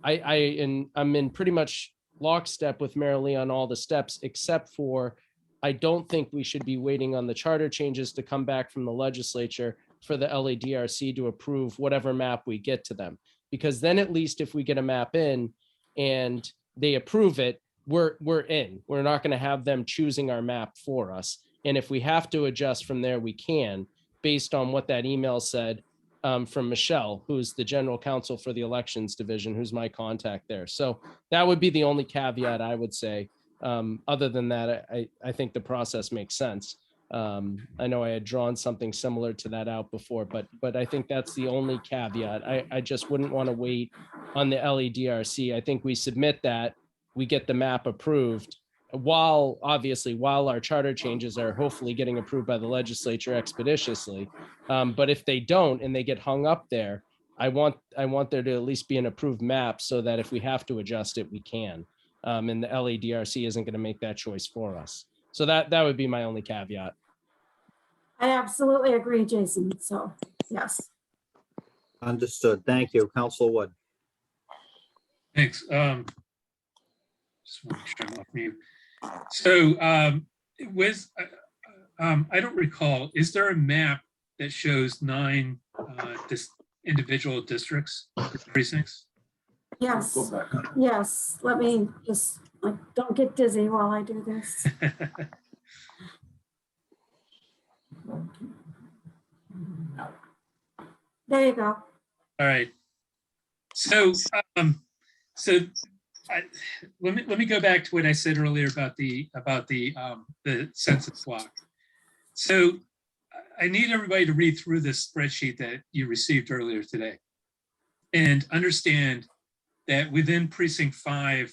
I'm in pretty much lockstep with Marilee on all the steps, except for I don't think we should be waiting on the charter changes to come back from the legislature for the LADRC to approve whatever map we get to them. Because then at least if we get a map in and they approve it, we're in. We're not going to have them choosing our map for us. And if we have to adjust from there, we can, based on what that email said from Michelle, who's the general counsel for the elections division, who's my contact there. So that would be the only caveat I would say. Other than that, I think the process makes sense. I know I had drawn something similar to that out before, but I think that's the only caveat. I just wouldn't want to wait on the LEDRC. I think we submit that, we get the map approved, while our charter changes are hopefully getting approved by the legislature expeditiously. But if they don't and they get hung up there, I want there to at least be an approved map so that if we have to adjust it, we can. And the LADRC isn't going to make that choice for us. So that would be my only caveat. I absolutely agree, Jason. So, yes. Understood. Thank you. Council Wood. Thanks. Just want to make sure I'm off mute. So I don't recall, is there a map that shows 9 individual districts, precincts? Yes. Go back on. Yes. Let me just, don't get dizzy while I do this. There you go. All right. So, let me go back to what I said earlier about the census block. So I need everybody to read through this spreadsheet that you received earlier today and understand that within precinct 5,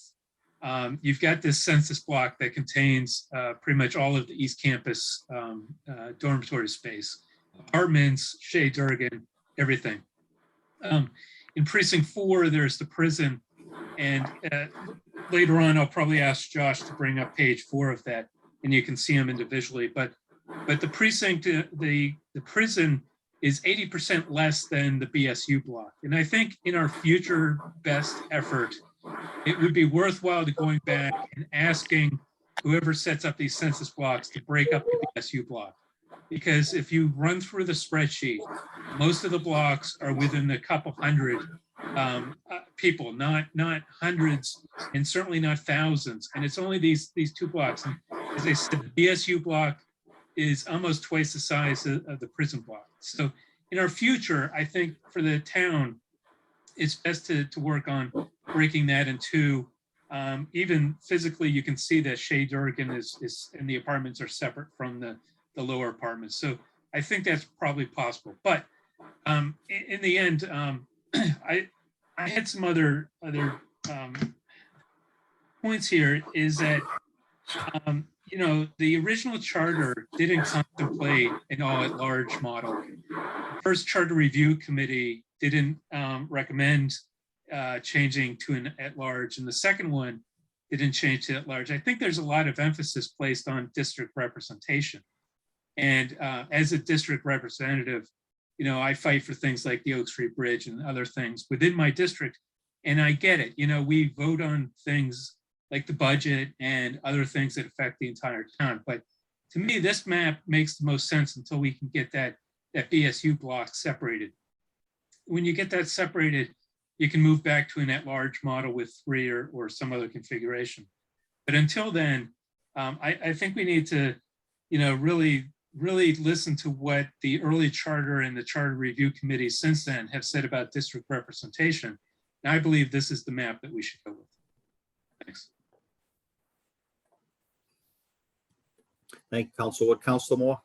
you've got this census block that contains pretty much all of the East Campus dormitory space, apartments, Shea Durgan, everything. In precinct 4, there's the prison, and later on, I'll probably ask Josh to bring up page 4 of that, and you can see them individually. But the precinct, the prison is 80% less than the BSU block, and I think in our future best effort, it would be worthwhile to going back and asking whoever sets up these census blocks to break up the BSU block. Because if you run through the spreadsheet, most of the blocks are within a couple hundred people, not hundreds, and certainly not thousands. And it's only these 2 blocks. And as I said, the BSU block is almost twice the size of the prison block. So in our future, I think for the town, it's best to work on breaking that in 2. Even physically, you can see that Shea Durgan is and the apartments are separate from the lower apartments. So I think that's probably possible. But in the end, I had some other points here. Is that the original charter didn't contemplate an all-at-large model. The first charter review committee didn't recommend changing to an at-large, and the second one didn't change to at-large. I think there's a lot of emphasis placed on district representation. And as a district representative, I fight for things like the Oak Street Bridge and other things within my district. And I get it. We vote on things like the budget and other things that affect the entire town. But to me, this map makes the most sense until we can get that BSU block separated. When you get that separated, you can move back to an at-large model with 3 or some other configuration. But until then, I think we need to, really listen to what the early charter and the charter review committee since then have said about district representation. And I believe this is the map that we should go with. Thanks. Thank you, Council Wood. Council Moore.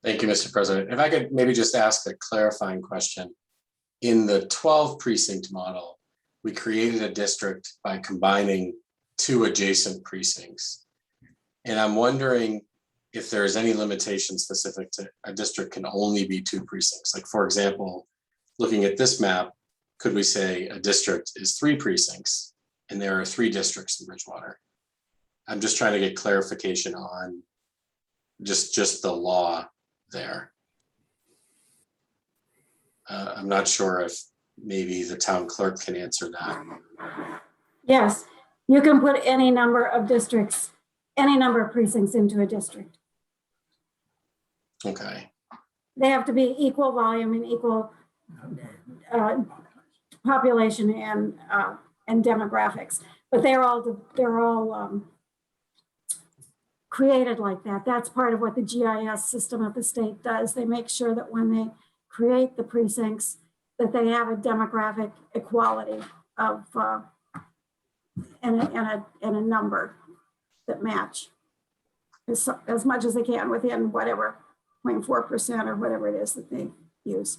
Thank you, Mr. President. If I could maybe just ask a clarifying question. In the 12 precinct model, we created a district by combining 2 adjacent precincts. And I'm wondering if there's any limitation specific to a district can only be 2 precincts. Like, for example, looking at this map, could we say a district is 3 precincts and there are 3 districts in Bridgewater? I'm just trying to get clarification on just the law there. I'm not sure if maybe the town clerk can answer that. Yes, you can put any number of districts any number of precincts into a district. Okay, They have to be equal volume and equal population and demographics, but they're all created like that. That's part of what the GIS system of the state does. They make sure that when they create the precincts, that they have a demographic equality of and a number that match as much as they can within whatever 0.4% or whatever it is that they use.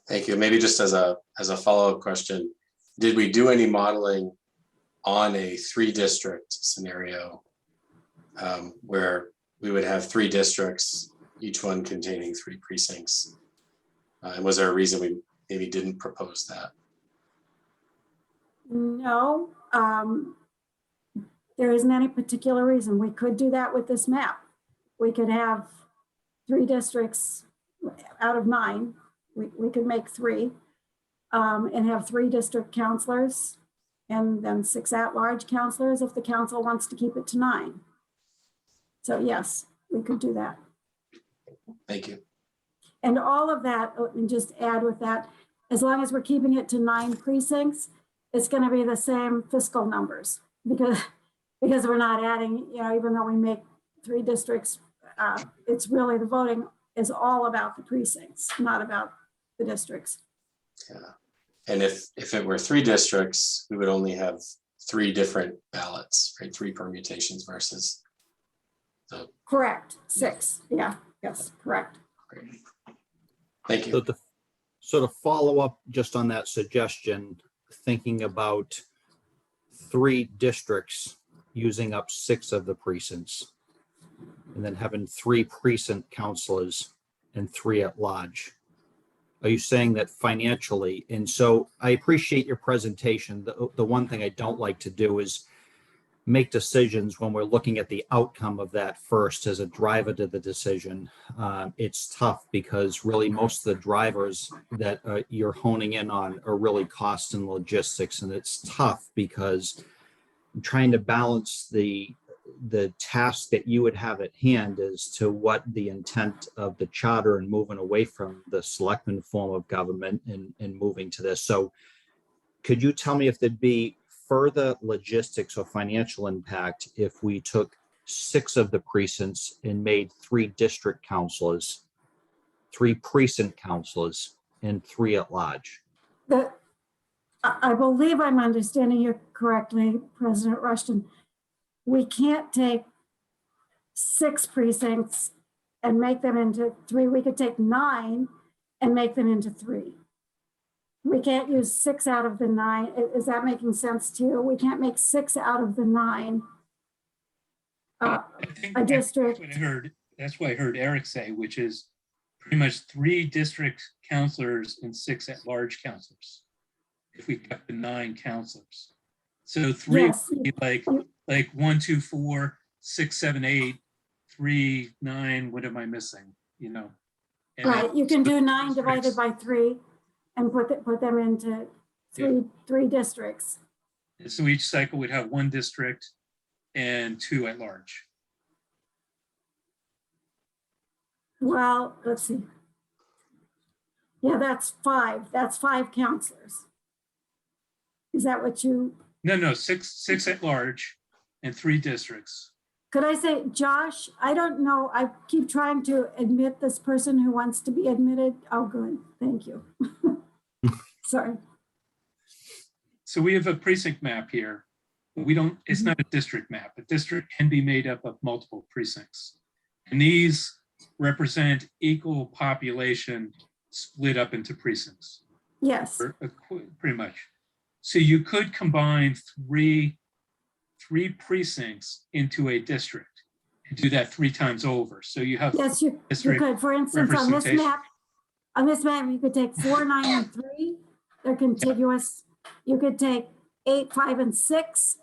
thank you. Maybe just as a follow-up question, did we do any modeling on a 3-district scenario where we would have 3 districts, each one containing 3 precincts? And was there a reason we maybe didn't propose that? No, there isn't any particular reason. We could do that with this map. We could have 3 districts out of 9. We could make 3 and have 3 district counselors and then 6 at-large counselors if the council wants to keep it to 9. So yes, we could do that. Thank you. And all of that, let me just add with that, as long as we're keeping it to 9 precincts, it's going to be the same fiscal numbers because we're not adding, even though we make 3 districts, it's really the voting is all about the precincts, not about the districts. Yeah. And if it were 3 districts, we would only have 3 different ballots, right? 3 permutations versus the. Correct. 6. Yeah. Yes. Correct. Great. Thank you. So to follow up just on that suggestion, thinking about 3 districts using up 6 of the precincts, and then having 3 precinct councilors and 3 at large. Are you saying that financially? And so I appreciate your presentation. The one thing I don't like to do is make decisions when we're looking at the outcome of that first as a driver to the decision. It's tough because really most of the drivers that you're honing in on are really cost and logistics. And it's tough because I'm trying to balance the task that you would have at hand as to what the intent of the charter and moving away from the selectman form of government and moving to this. So could you tell me if there'd be further logistics or financial impact if we took 6 of the precincts and made 3 district councilors, 3 precinct councilors, and 3 at large? I believe I'm understanding you correctly, President Rushton. We can't take 6 precincts and make them into 3. We could take 9 and make them into 3. We can't use 6 out of the 9. Is that making sense to you? We can't make 6 out of the 9 I think a district. That's what I heard Eric say, which is pretty much 3 district counselors and 6 at-large counselors. If we got the 9 counselors, so 3 Yes. would be like 1, 2, 4, 6, 7, 8, 3, 9. What am I missing? And Right, you can do 9 districts. divided by 3 and put them into 3 districts. So each cycle would have 1 district and 2 at large. Well, let's see. Yeah, that's 5. That's 5 counselors. Is that what you, No, 6 at large and 3 districts. could I say, Josh, I don't know. I keep trying to admit this person who wants to be admitted. Oh, good. Thank you. Sorry. So we have a precinct map here. We don't, it's not a district map. A district can be made up of multiple precincts. And these represent equal population split up into precincts, Yes. pretty much. So you could combine three precincts into a district and do that 3 times over. So you have Yes, you district could. For instance, on this representation. map, you could take 4, 9, and 3. They're contiguous. You could take 8, 5, and 6,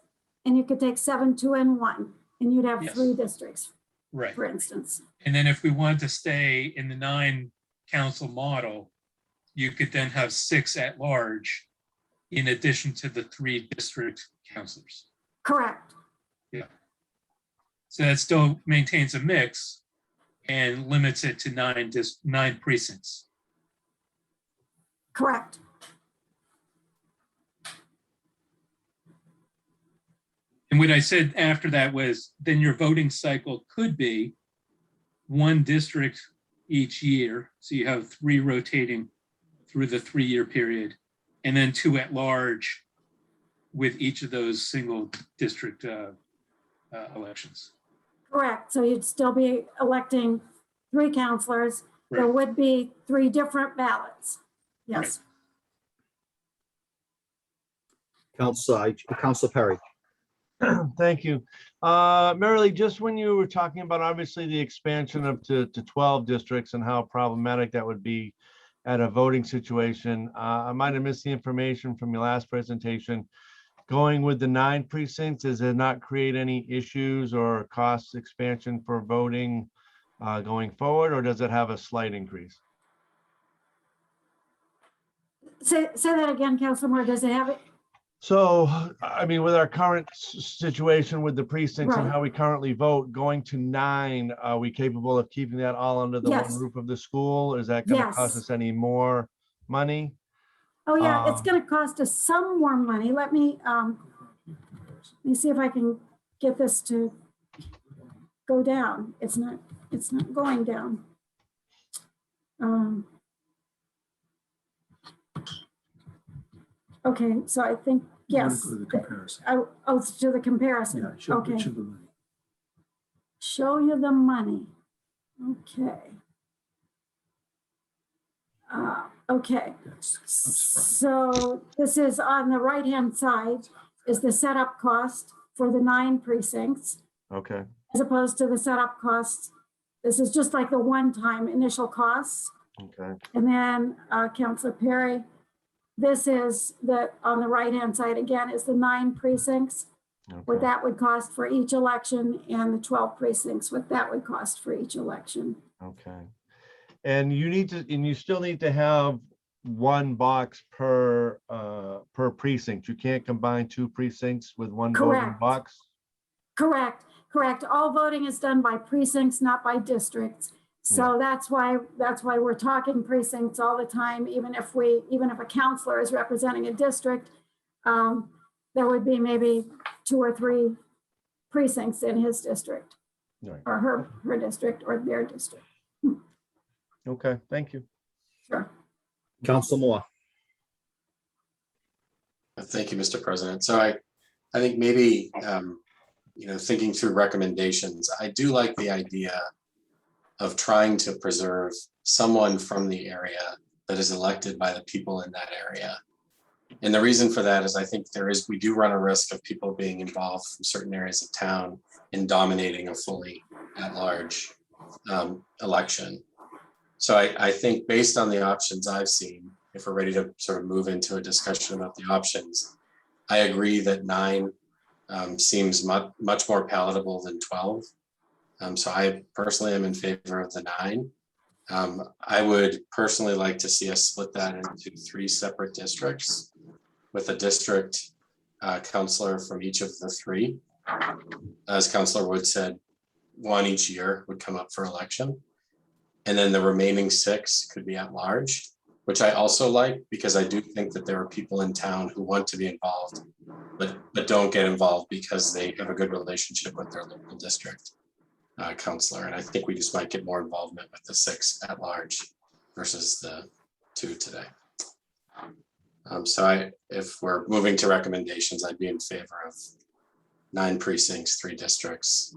and you could take 7, 2, and 1, and you'd have Yes. 3 districts, Right. for instance. And then if we wanted to stay in the 9 council model, you could then have 6 at large in addition to the 3 district councilors. Correct. Yeah. So that still maintains a mix and limits it to 9 precincts. Correct. And what I said after that was, then your voting cycle could be 1 district each year. So you have 3 rotating through the 3-year period, and then 2 at large with each of those single district elections. Correct. So you'd still be electing 3 counselors. There Right. would be 3 different ballots. Yes. Council Perry. Thank you. Marilee, just when you were talking about obviously the expansion up to 12 districts and how problematic that would be at a voting situation, I might have missed the information from your last presentation. Going with the 9 precincts, does it not create any issues or cost expansion for voting going forward, or does it have a slight increase? Say that again, Councilor Moore. Does it have it? So, I mean, with our current situation with the precincts and Right. how we currently vote, going to 9, are we capable of keeping that all under the Yes. one roof of the school? Is that going to cost Yes. us any more money? Oh, yeah, it's Um, going to cost us some more money. Let me see if I can get this to go down. It's not going down. Okay, so I think, You wanna yes. go to the comparison. Oh, it's to the comparison. Yeah, show Okay. picture of the money. Show you the money. Okay. Okay. That's front. So this is on the right-hand side is the setup cost for the 9 precincts, Okay, as opposed to the setup costs. This is just like the one-time initial costs. okay, And then Councilor Perry, this is on the right-hand side again is the 9 precincts, what okay, that would cost for each election, and the 12 precincts, what that would cost for each election. okay. And you still need to have 1 box per precinct. You can't combine 2 precincts with 1 voting Correct. box? Correct. All voting is done by precincts, not by districts. So that's why we're talking precincts all the time. Even if a counselor is representing a district, there would be maybe 2 or 3 precincts in his district Right. or her district or their district. Okay, thank you. Sure. Council Moore. Thank you, Mr. President. So I think maybe, thinking through recommendations, I do like the idea of trying to preserve someone from the area that is elected by the people in that area. And the reason for that is I think we do run a risk of people being involved from certain areas of town in dominating a fully at-large election. So I think based on the options I've seen, if we're ready to sort of move into a discussion about the options, I agree that 9 seems much more palatable than 12. So I personally am in favor of the 9. I would personally like to see us split that into 3 separate districts with a district counselor from each of the 3. As Councilor Wood said, 1 each year would come up for election. And then the remaining 6 could be at large, which I also like because I do think that there are people in town who want to be involved, but don't get involved because they have a good relationship with their local district counselor. And I think we just might get more involvement with the 6 at large versus the 2 today. So if we're moving to recommendations, I'd be in favor of 9 precincts, 3 districts,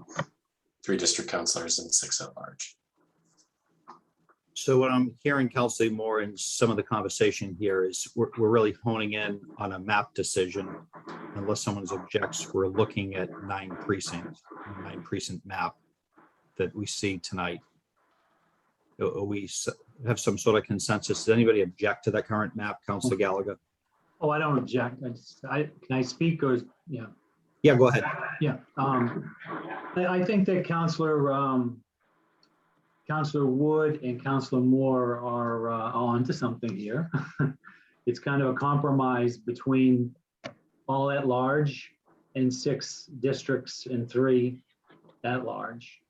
3 district counselors, and 6 at large. So what I'm hearing, Councilor Moore, in some of the conversation here is we're really honing in on a map decision. Unless someone objects, we're looking at 9 precincts, 9 precinct map that we see tonight. We have some sort of consensus. Does anybody object to that current map, Councilor Gallagher? Oh, I don't object. Can I speak or, yeah. Yeah, go ahead. Yeah, I think that Councilor Wood and Councilor Moore are on to something here. It's kind of a compromise between all at large and 6 districts and 3 at large.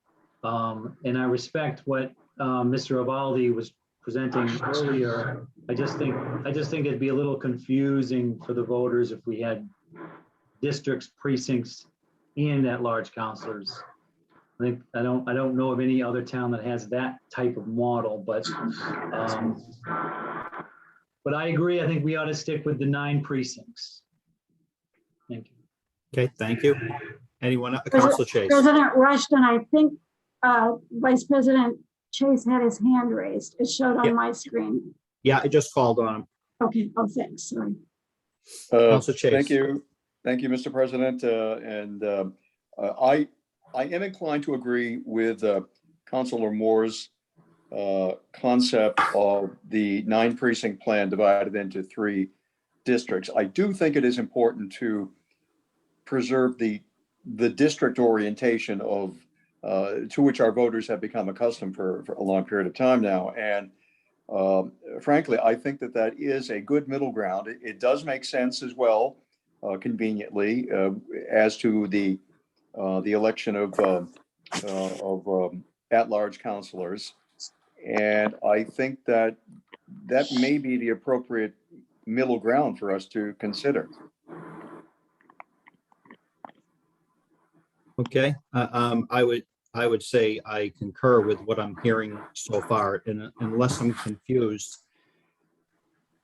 And I respect what Mr. Abaldi was presenting earlier. I just think it'd be a little confusing for the voters if we had districts, precincts, and at-large counselors. I don't know of any other town that has that type of model, but I agree. I think we ought to stick with the 9 precincts. Thank you. Okay, thank you. Anyone, Council Chase? President Rushton, I think Vice President Chase had his hand raised. It showed on Yep. my screen. Yeah, I just called on him. Okay, oh, thanks, sorry. Council Chase. Thank you. Thank you, Mr. President. I am inclined to agree with Councilor Moore's concept of the 9 precinct plan divided into 3 districts. I do think it is important to preserve the district orientation of to which our voters have become accustomed for a long period of time now. And frankly, I think that is a good middle ground. It does make sense as well, conveniently, as to the election of at-large counselors. And I think that may be the appropriate middle ground for us to consider. Okay, I would say I concur with what I'm hearing so far, and unless I'm confused,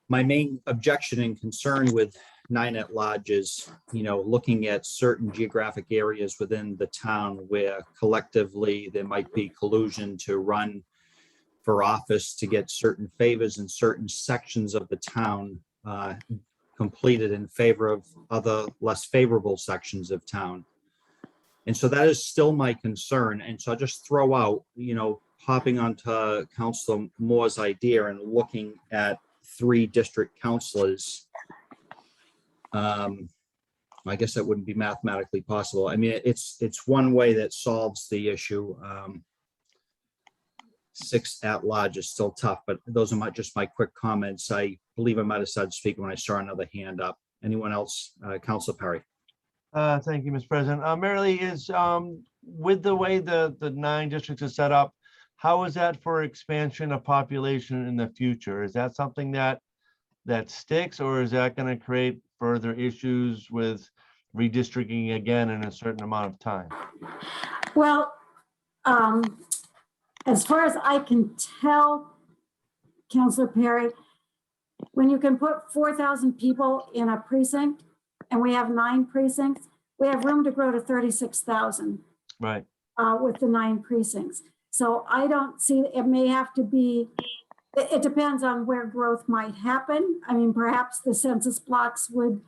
my main objection and concern with 9 at-large is, looking at certain geographic areas within the town where collectively there might be collusion to run for office to get certain favors in certain sections of the town completed in favor of other less favorable sections of town. And so that is still my concern. And so I'll just throw out, hopping onto Councilor Moore's idea and looking at 3 district councilors. I guess that wouldn't be mathematically possible. I mean, it's one way that solves the issue. 6 at large is still tough, but those are just my quick comments. I believe I might have started speaking when I saw another hand up. Anyone else? Councilor Perry. Thank you, Mr. President. Marilee, is with the way the 9 districts are set up, how is that for expansion of population in the future? Is that something that sticks, or is that going to create further issues with redistricting again in a certain amount of time? Well, as far as I can tell, Councilor Perry, when you can put 4,000 people in a precinct, and we have 9 precincts, we have room to grow to 36,000. Right. With the 9 precincts. So I don't see, it may have to be, it depends on where growth might happen. I mean, perhaps the census blocks would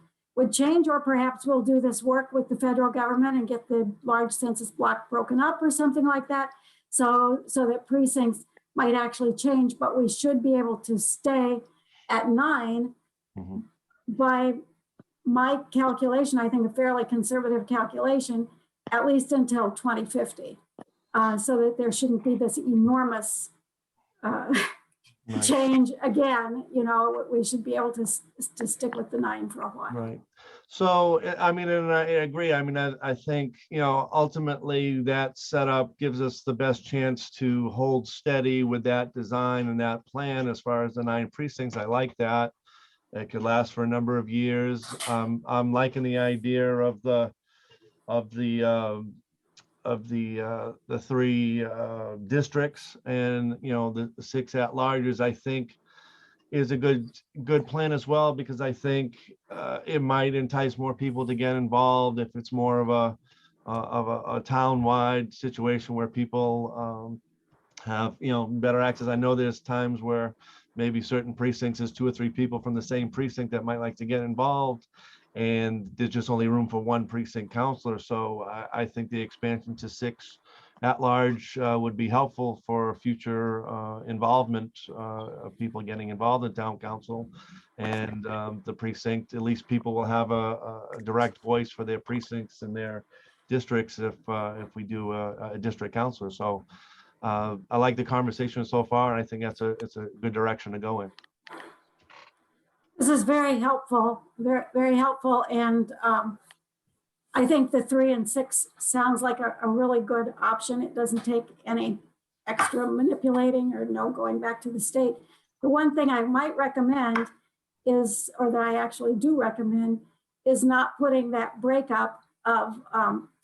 change, or perhaps we'll do this work with the federal government and get the large census block broken up or something like that. So that precincts might actually change, but we should be able to stay at 9 by my calculation, I think a fairly conservative calculation, at least until 2050, so that there shouldn't be this enormous change again. We should be able to stick with the 9 for a while. Right. So, I mean, and I agree. I mean, I think, ultimately that setup gives us the best chance to hold steady with that design and that plan as far as the 9 precincts. I like that. It could last for a number of years. I'm liking the idea of the 3 districts, and the 6 at-larges, I think, is a good plan as well, because I think it might entice more people to get involved if it's more of a town-wide situation where people have better access. I know there's times where maybe certain precincts, there's 2 or 3 people from the same precinct that might like to get involved, and there's just only room for 1 precinct counselor. So I think the expansion to 6 at-large would be helpful for future involvement of people getting involved in town council, and the precinct, at least people will have a direct voice for their precincts and their districts if we do a district counselor. So I like the conversation so far, and I think it's a good direction to go in. This is very helpful, very, very helpful. And I think the 3 and 6 sounds like a really good option. It doesn't take any extra manipulating or no going back to the state. The one thing I might recommend is, or that I actually do recommend, is not putting that breakup of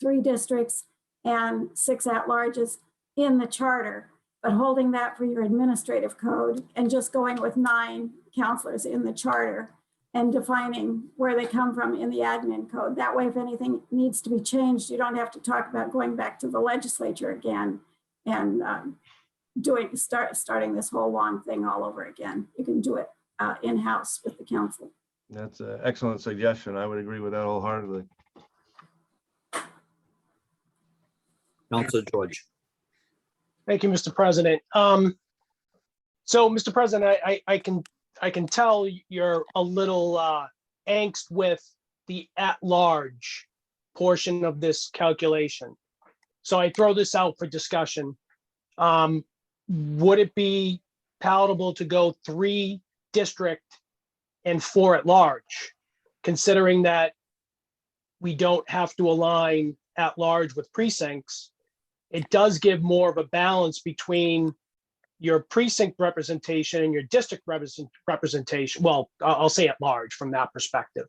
3 districts and 6 at-larges in the charter, but holding that for your administrative code and just going with 9 counselors in the charter and defining where they come from in the admin code. That way, if anything needs to be changed, you don't have to talk about going back to the legislature again and starting this whole long thing all over again. You can do it in-house with the council. That's an excellent suggestion. I would agree with that wholeheartedly. Counselor George. Thank you, Mr. President. So, Mr. President, I can tell you're a little angst with the at-large portion of this calculation. So I throw this out for discussion. Would it be palatable to go 3 district and 4 at large, considering that we don't have to align at large with precincts? It does give more of a balance between your precinct representation and your district representation. Well, I'll say at large from that perspective,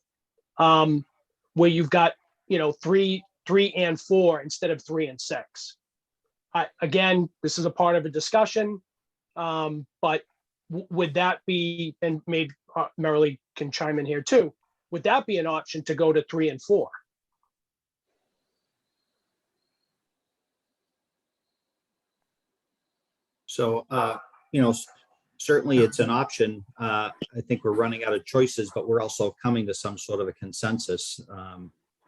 where you've got, 3 and 4 instead of 3 and 6. Again, this is a part of a discussion, but would that be, and maybe Merrily can chime in here too, would that be an option to go to 3 and 4? So, certainly it's an option. I think we're running out of choices, but we're also coming to some sort of a consensus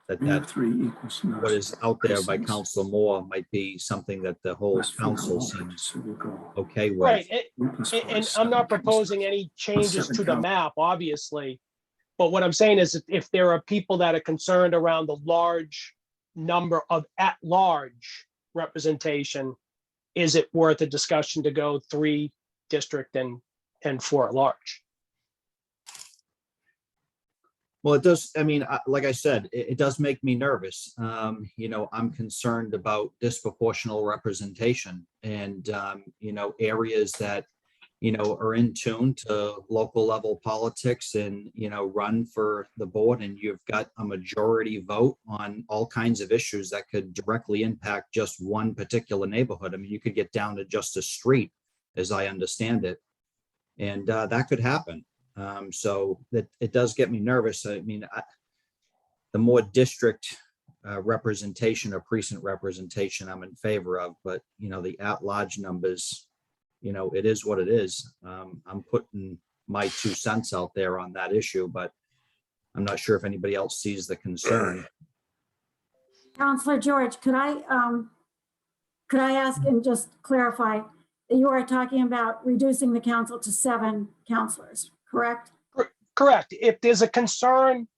that We have 3 equals to what is out there by precincts. Councilor Moore might be something that the whole West council Florida, seems so we'll go okay with. Right, 3 plus 4 and is I'm not 7 proposing counselors. any changes 7 to the counselors. map, obviously. But what I'm saying is if there are people that are concerned around the large number of at-large representation, is it worth a discussion to go 3 district and 4 at large? Well, it does. I mean, like I said, it does make me nervous. I'm concerned about disproportional representation and, areas that, are in tune to local level politics and, run for the board. And you've got a majority vote on all kinds of issues that could directly impact just one particular neighborhood. I mean, you could get down to just a street, as I understand it. And that could happen. So that it does get me nervous. I mean, the more district representation or precinct representation I'm in favor of, but the at-large numbers, it is what it is. I'm putting my 2 cents out there on that issue, but I'm not sure if anybody else sees the concern. Counselor George, could I ask and just clarify, you are talking about reducing the council to 7 counselors, correct? Correct. If there's a concern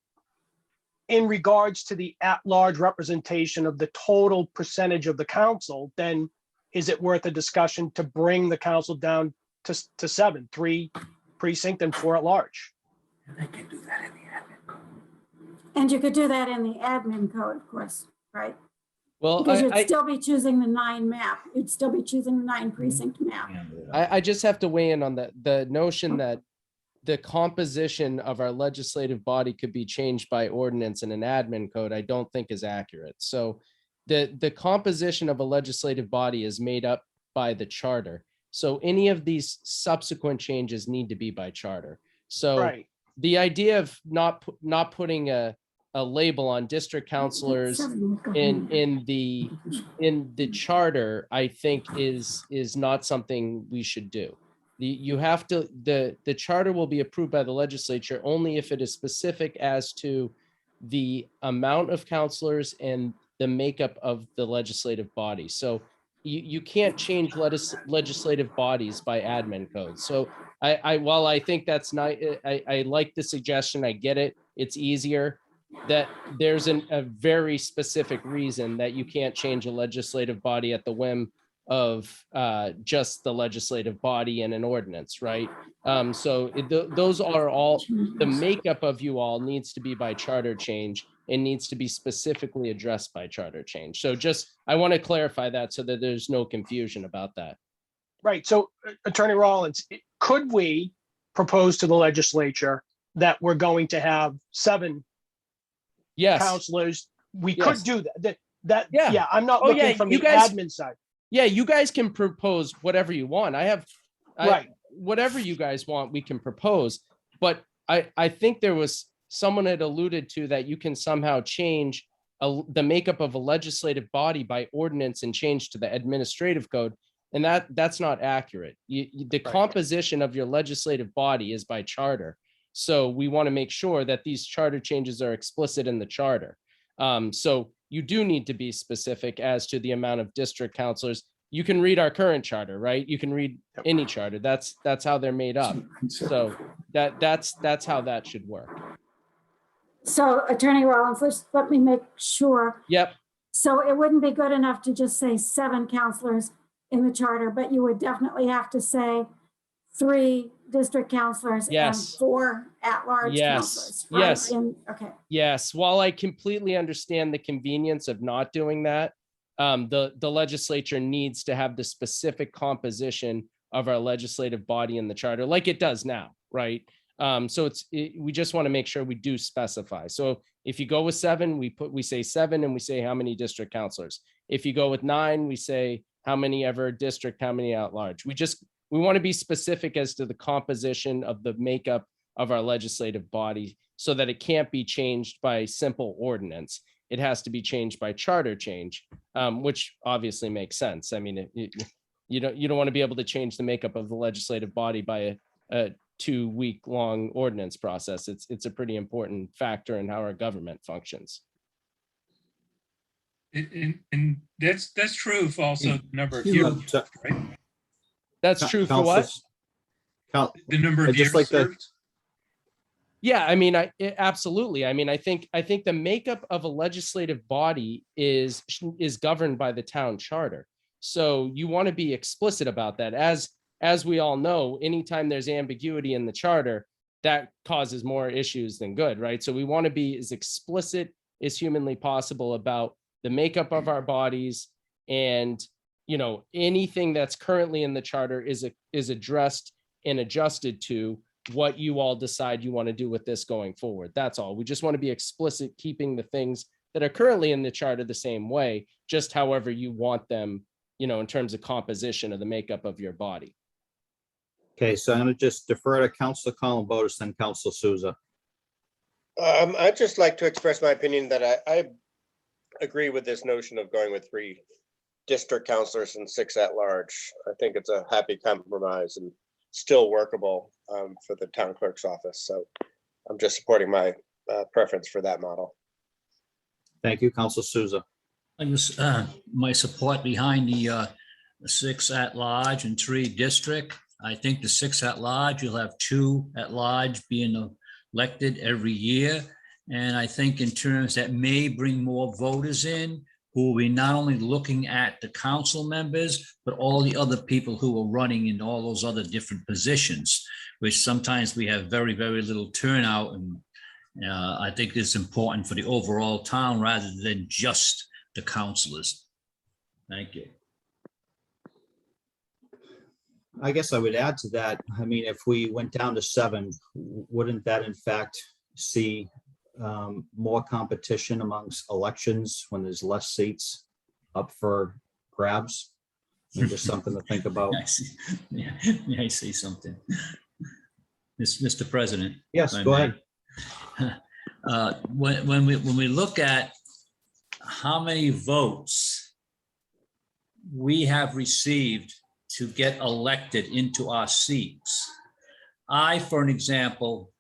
in regards to the at-large representation of the total percentage of the council, then is it worth a discussion to bring the council down to 7, 3 precinct and 4 at large? They can do that in the admin code. And you could do that in the admin code, of course, right? Well, Because you'd still be choosing the 9 map. You'd still be choosing the 9 precinct map. I just have to weigh in on the notion that the composition of our legislative body could be changed by ordinance in an admin code, I don't think is accurate. So the composition of a legislative body is made up by the charter. So any of these subsequent changes need to be by charter. So Right. the idea of not putting a label on district counselors in the charter, I think is not something we should do. You have to, the charter will be approved by the legislature only if it is specific as to the amount of counselors and the makeup of the legislative body. So you can't change legislative bodies by admin code. So while I think that's not, I like the suggestion, I get it, it's easier, that there's a very specific reason that you can't change a legislative body at the whim of just the legislative body and an ordinance, right? So those are all, the makeup of you all needs to be by charter change. it needs to be specifically addressed by charter change. So just, I want to clarify that so that there's no confusion about that. Right, so Attorney Rollins, could we propose to the legislature that we're going to have 7 Yes. counselors? We Yes. could do that. Yeah. Yeah, I'm not Oh, yeah, looking from you the guys- admin side. Yeah, you guys can propose whatever you want. Right. Whatever you guys want, we can propose. But I think there was, someone had alluded to that you can somehow change the makeup of a legislative body by ordinance and change to the administrative code. And that's not accurate. The composition of your legislative body is by charter. So we want to make sure that these charter changes are explicit in the charter. So you do need to be specific as to the amount of district counselors. You can read our current charter, right? You can read any charter. That's how they're made up. So that's how that should work. So Attorney Rollins, let me make sure. Yep. So it wouldn't be good enough to just say 7 counselors in the charter, but you would definitely have to say 3 district counselors and Yes. 4 at-large Yes. counselors. right? Yes. Okay. Yes, while I completely understand the convenience of not doing that, the legislature needs to have the specific composition of our legislative body in the charter, like it does now, right? So we just want to make sure we do specify. So if you go with 7, we say 7 and we say how many district counselors. If you go with 9, we say how many ever district, how many at large. We want to be specific as to the composition of the makeup of our legislative body so that it can't be changed by simple ordinance. It has to be changed by charter change, which obviously makes sense. I mean, you don't want to be able to change the makeup of the legislative body by a 2-week-long ordinance process. It's a pretty important factor in how our government functions. And that's true of also the number of You years, know, right? That's true for what? The number I'd of just years like to- served. Yeah, I mean, absolutely. I mean, I think the makeup of a legislative body is governed by the town charter. So you want to be explicit about that. As we all know, anytime there's ambiguity in the charter, that causes more issues than good, right? So we want to be as explicit as humanly possible about the makeup of our bodies, and anything that's currently in the charter is addressed and adjusted to what you all decide you want to do with this going forward. That's all. We just want to be explicit, keeping the things that are currently in the charter the same way, just however you want them, in terms of composition of the makeup of your body. Okay, so I'm going to just defer to Councilor Columbotus, then Councilor Souza. I'd just like to express my opinion that I agree with this notion of going with 3 district counselors and 6 at large. I think it's a happy compromise and still workable for the town clerk's office. So I'm just supporting my preference for that model. Thank you, Councilor Souza. My support behind the 6 at large and 3 district. I think the 6 at large, you'll have 2 at large being elected every year. And I think in terms that may bring more voters in, who will be not only looking at the council members, but all the other people who are running in all those other different positions, which sometimes we have very, very little turnout. And I think it's important for the overall town rather than just the councilors. Thank you. I guess I would add to that. I mean, if we went down to 7, wouldn't that in fact see more competition amongst elections when there's less seats up for grabs? And just something to think about. I see something. Mr. President. Yes, if I go may. ahead. When we look at how many votes we have received to get elected into our seats, I, for an example,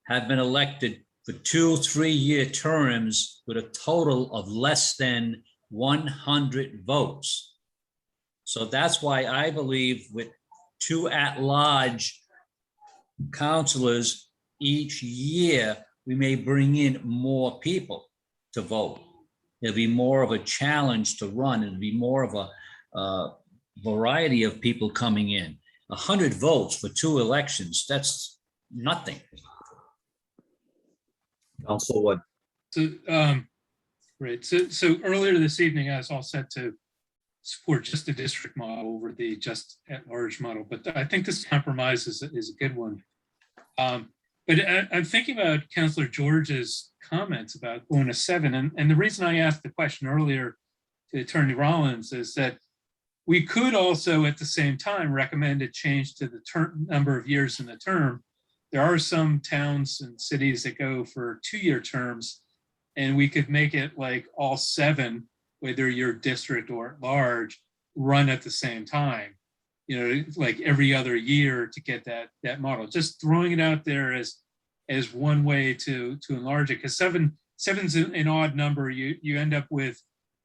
have been elected for 2-3-year terms with a total of less than 100 votes. So that's why I believe with 2 at-large councilors each year, we may bring in more people to vote. It'll be more of a challenge to run. It'll be more of a variety of people coming in. 100 votes for 2 elections, that's nothing. Council Wood. Right. So earlier this evening, I was all set to support just the district model over the just at large model, but I think this compromise is a good one. But I'm thinking about Councillor George's comments about going to 7. And the reason I asked the question earlier to Attorney Rollins is that we could also at the same time recommend a change to the number of years in the term. There are some towns and cities that go for 2-year terms, and we could make it like all 7, whether you're district or at large, run at the same time, like every other year to get that model. Just throwing it out there as one way to enlarge it, because 7's an odd number. You end up with,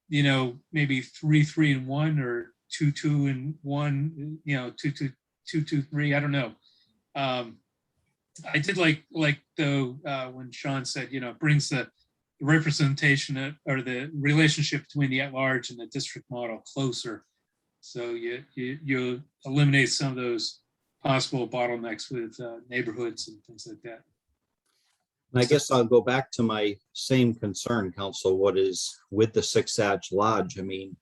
maybe 3, 3, and 1, or 2, 2, and 1, 2, 2, 2, 2, 3. I don't know. I did like though when Sean said, it brings the representation or the relationship between the at-large and the district model closer. So you eliminate some of those possible bottlenecks with neighborhoods and things like that. And I guess I'll go back to my same concern, Council, what is with the Six at-large. I mean,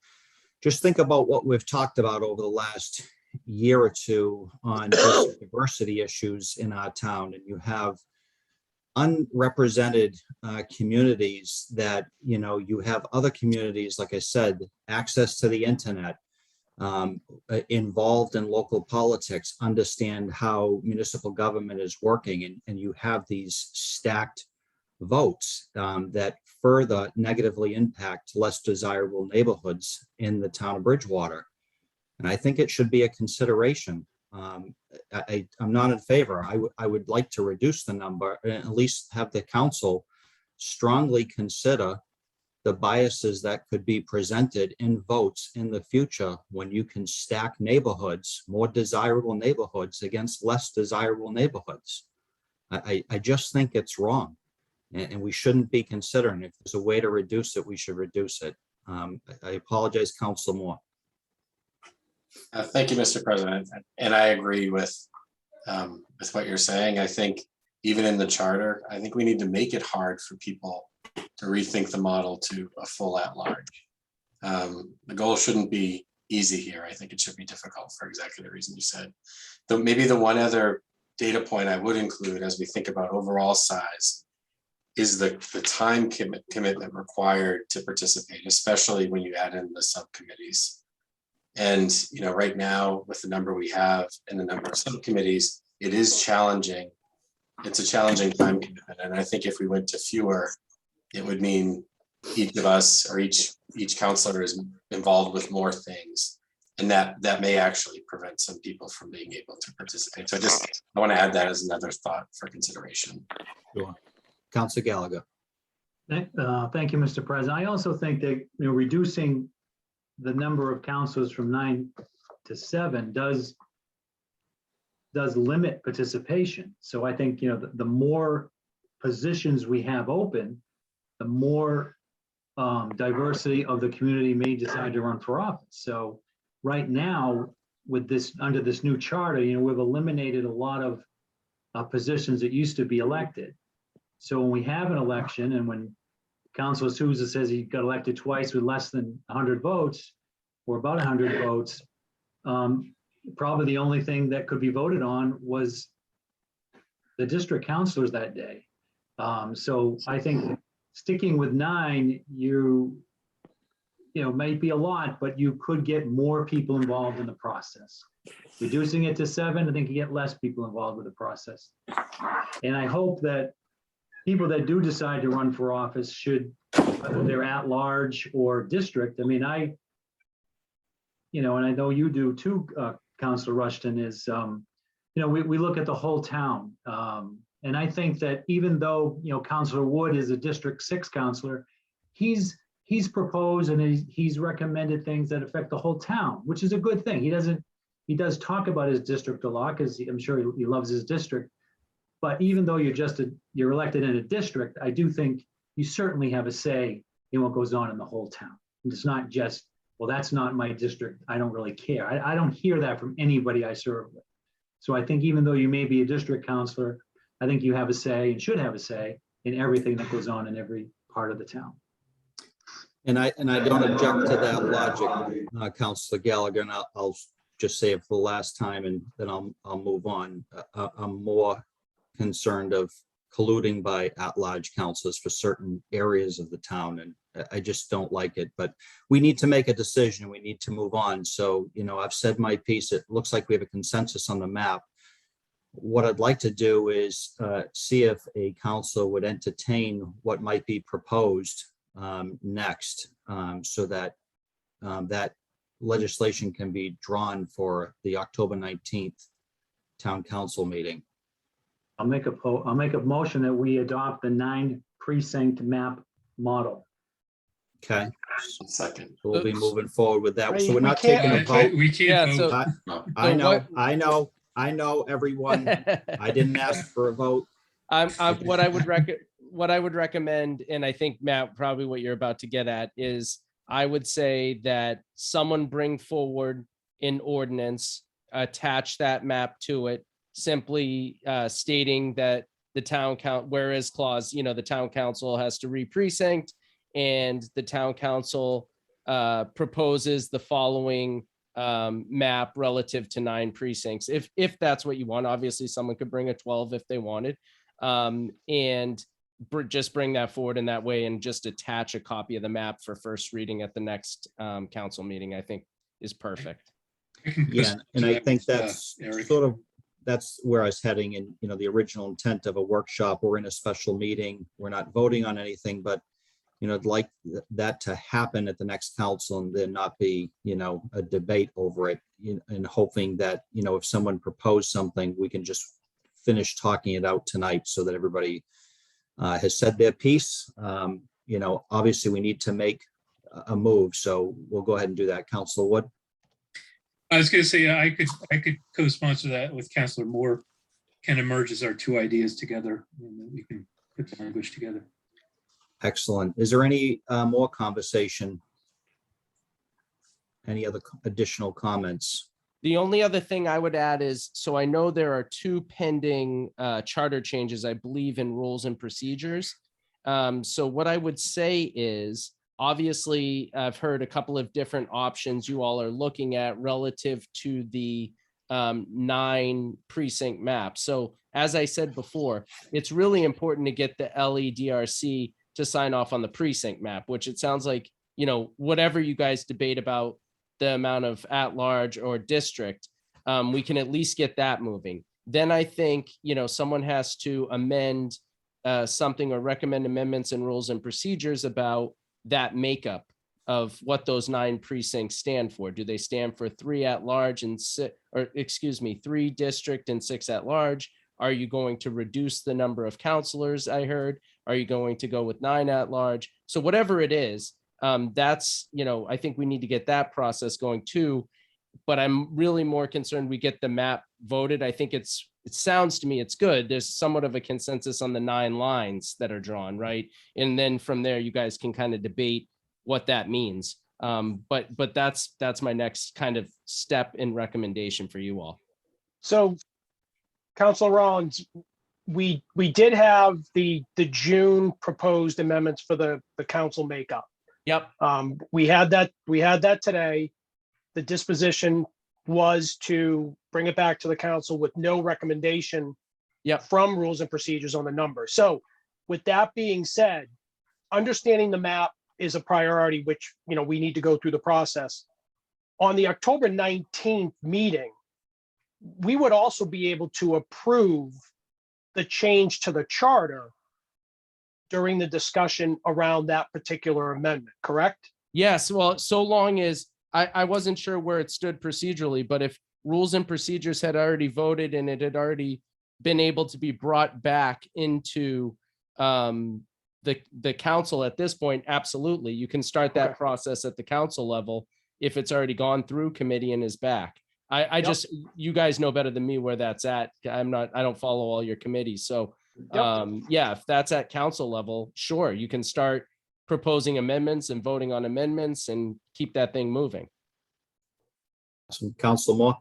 just think about what we've talked about over the last year or two on just diversity issues in our town, and you have unrepresented communities that, you have other communities, like I said, access to the internet, involved in local politics, understand how municipal government is working, and you have these stacked votes that further negatively impact less desirable neighborhoods in the town of Bridgewater. And I think it should be a consideration. I'm not in favor. I would like to reduce the number and at least have the council strongly consider the biases that could be presented in votes in the future when you can stack neighborhoods, more desirable neighborhoods against less desirable neighborhoods. I just think it's wrong, and we shouldn't be considering. If there's a way to reduce it, we should reduce it. I apologize, Councilor Moore. Thank you, Mr. President. And I agree with what you're saying. I think even in the charter, I think we need to make it hard for people to rethink the model to a full at-large. The goal shouldn't be easy here. I think it should be difficult for exactly the reason you said. Though maybe the one other data point I would include as we think about overall size is the time commitment required to participate, especially when you add in the subcommittees. And right now, with the number we have and the number of subcommittees, it is challenging. It's a challenging time commitment. And I think if we went to fewer, it would mean each of us or each counselor is involved with more things. And that may actually prevent some people from being able to participate. So I want to add that as another thought for consideration. Sure. Councilor Gallagher. Thank you, Mr. President. I also think that reducing the number of counselors from 9 to 7 does limit participation. So I think the more positions we have open, the more diversity of the community may decide to run for office. So right now, with this under this new charter, we've eliminated a lot of positions that used to be elected. So when we have an election, and when Councilor Souza says he got elected twice with less than 100 votes, or about 100 votes, probably the only thing that could be voted on was the district councilors that day. So I think sticking with 9, might be a lot, but you could get more people involved in the process. Reducing it to 7, I think you get less people involved with the process. And I hope that people that do decide to run for office should, whether they're at large or district, I mean, and I know you do too, Councilor Rushton, is, we look at the whole town. And I think that even though, Councilor Wood is a District 6 councilor, he's proposed and he's recommended things that affect the whole town, which is a good thing. He does talk about his district a lot because I'm sure he loves his district. But even though you're elected in a district, I do think you certainly have a say in what goes on in the whole town. It's not just, well, that's not my district, I don't really care. I don't hear that from anybody I serve with. So I think even though you may be a district councilor, I think you have a say and should have a say in everything that goes on in every part of the town. And I don't object to that logic, Counselor Gallagher, and I'll just say it for the last time and then I'll move on. I'm more concerned of colluding by at-large councils for certain areas of the town, and I just don't like it, but we need to make a decision. We need to move on. So, I've said my piece. It looks like we have a consensus on the map. What I'd like to do is see if a council would entertain what might be proposed next, so that that legislation can be drawn for the October 19th town council meeting. I'll make a motion that we adopt the 9 precinct map model. Okay, Second. so we'll be moving forward with that. So we're We not can't- taking a vote. We Yeah, can't so- vote. I know, everyone. I didn't ask for a vote. What I would recommend, and I think Matt, probably what you're about to get at is, I would say that someone bring forward an ordinance, attach that map to it, simply stating that the town whereas clause, the town council has to re-precinct, and the town council proposes the following map relative to 9 precincts. If that's what you want, obviously someone could bring a 12 if they wanted, and just bring that forward in that way, and just attach a copy of the map for first reading at the next council meeting, I think is perfect. Yeah, and I think that's Eric. that's where I was heading, and the original intent of a workshop. We're in a special meeting. We're not voting on anything, but I'd like that to happen at the next council and there not be, a debate over it, and hoping that, if someone proposed something, we can just finish talking it out tonight so that everybody has said their piece. Obviously we need to make a move, so we'll go ahead and do that. Councilor Wood? I was going to say, I could co-sponsor that with Councilor Moore. Kind of merges our 2 ideas together, and then we can put the language together. Excellent. Is there any more conversation? Any other additional comments? The only other thing I would add is, so I know there are 2 pending charter changes, I believe, in rules and procedures. So what I would say is, obviously, I've heard a couple of different options you all are looking at relative to the 9 precinct map. So as I said before, it's really important to get the LEDRC to sign off on the precinct map, which it sounds like, whatever you guys debate about the amount of at-large or district, we can at least get that moving. Then I think, someone has to amend something or recommend amendments in rules and procedures about that makeup of what those 9 precincts stand for. Do they stand for 3 at-large and 3 district and 6 at-large? Are you going to reduce the number of counselors? I heard. Are you going to go with 9 at-large? So whatever it is, that's, I think we need to get that process going too. But I'm really more concerned we get the map voted. I think it sounds to me it's good. There's somewhat of a consensus on the 9 lines that are drawn, right? And then from there, you guys can kind of debate what that means. But that's my next kind of step in recommendation for you all. So, Councilor Rollins, we did have the June proposed amendments for the council makeup. Yep. We had that today. The disposition was to bring it back to the council with no recommendation from rules and procedures on the number. So with that being said, understanding the map is a priority, which, we need to go through the process. On the October 19th meeting, we would also be able to approve the change to the charter during the discussion around that particular amendment, correct? Yes, well, so long as I wasn't sure where it stood procedurally, but if rules and procedures had already voted and it had already been able to be brought back into the council at this point, absolutely. You can start that process at the council level if it's already gone through committee and is back. I just, you guys know better than me where that's at. I don't follow all your committees. So yeah, if that's at council level, sure, you can start proposing amendments and voting on amendments and keep that thing moving. Councilor Moore?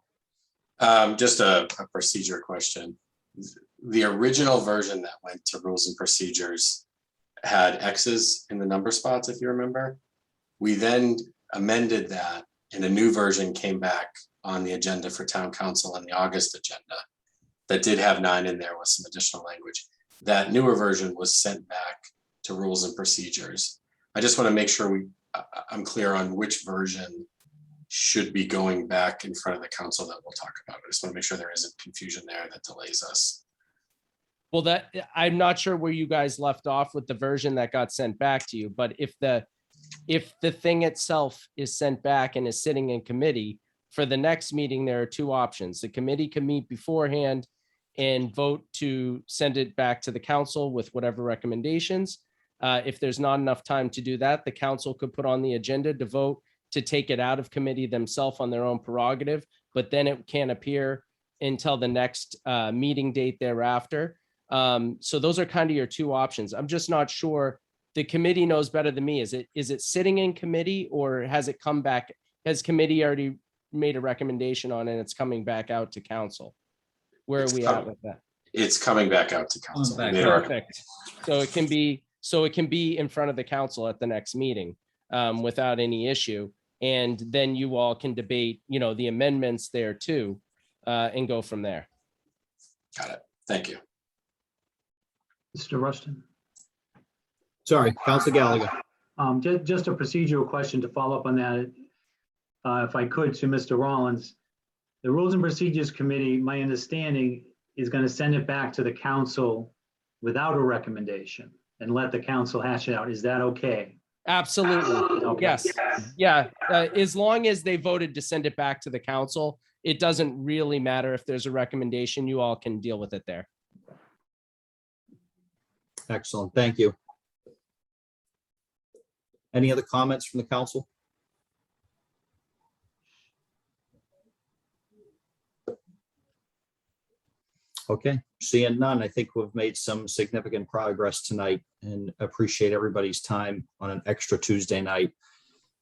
Just a procedure question. The original version that went to rules and procedures had X's in the number spots, if you remember. We then amended that and a new version came back on the agenda for town council on the August agenda that did have 9 in there with some additional language. That newer version was sent back to rules and procedures. I just want to make sure I'm clear on which version should be going back in front of the council that we'll talk about. I just want to make sure there isn't confusion there that delays us. Well, that, I'm not sure where you guys left off with the version that got sent back to you, but if the thing itself is sent back and is sitting in committee, for the next meeting, there are 2 options. The committee can meet beforehand and vote to send it back to the council with whatever recommendations. If there's not enough time to do that, the council could put on the agenda to vote to take it out of committee themselves on their own prerogative, but then it can't appear until the next meeting date thereafter. So those are kind of your 2 options. I'm just not sure. The committee knows better than me. Is it sitting in committee or has it come back? Has committee already made a recommendation on it and it's coming back out to council? Where are we at with that? It's coming back out to council. Coming We back made a Perfect. So it can be in front of the council at the next meeting without any issue. And then you all can debate, the amendments there too, and go from there. Got it. Thank you. Mr. Rushton. Sorry, Council Gallagher. Just a procedural question to follow up on that. If I could, to Mr. Rollins. The Rules and Procedures Committee, my understanding, is going to send it back to the council without a recommendation and let the council hash it out. Is that okay? Absolutely. Okay. Yes. Yeah. As long as they voted to send it back to the council, it doesn't really matter if there's a recommendation. You all can deal with it there. Excellent, thank you. Any other comments from the council? Okay, seeing none, I think we've made some significant progress tonight and appreciate everybody's time on an extra Tuesday night.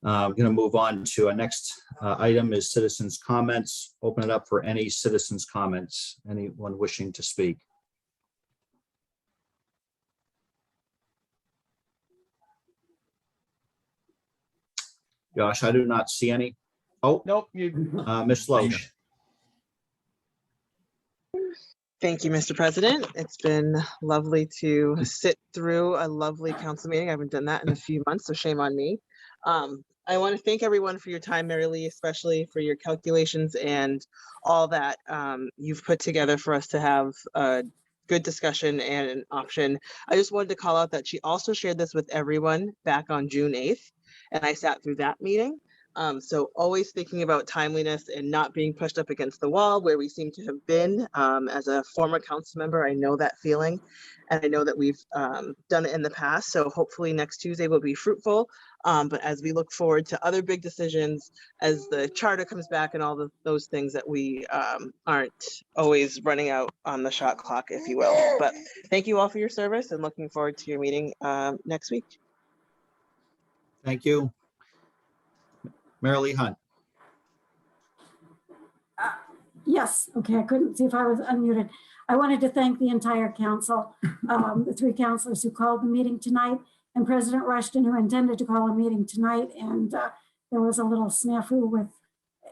I'm going to move on to our next item is citizens' comments. Open it up for any citizens' comments. Anyone wishing to speak? Josh, I do not see any. Oh, Nope. Ms. Loesch. Thank you, Mr. President. It's been lovely to sit through a lovely council meeting. I haven't done that in a few months, so shame on me. I want to thank everyone for your time, Mary Lee, especially for your calculations and all that you've put together for us to have a good discussion and an option. I just wanted to call out that she also shared this with everyone back on June 8th, and I sat through that meeting. So always thinking about timeliness and not being pushed up against the wall where we seem to have been. As a former council member, I know that feeling, and I know that we've done it in the past. So hopefully next Tuesday will be fruitful. But as we look forward to other big decisions, as the charter comes back and all those things that we aren't always running out on the shot clock, if you will. But thank you all for your service and looking forward to your meeting next week. Thank you. Mary Lee Hunt. Yes, okay, I couldn't see if I was unmuted. I wanted to thank the entire council, the 3 councilors who called the meeting tonight, and President Rushton, who intended to call a meeting tonight, and there was a little snafu with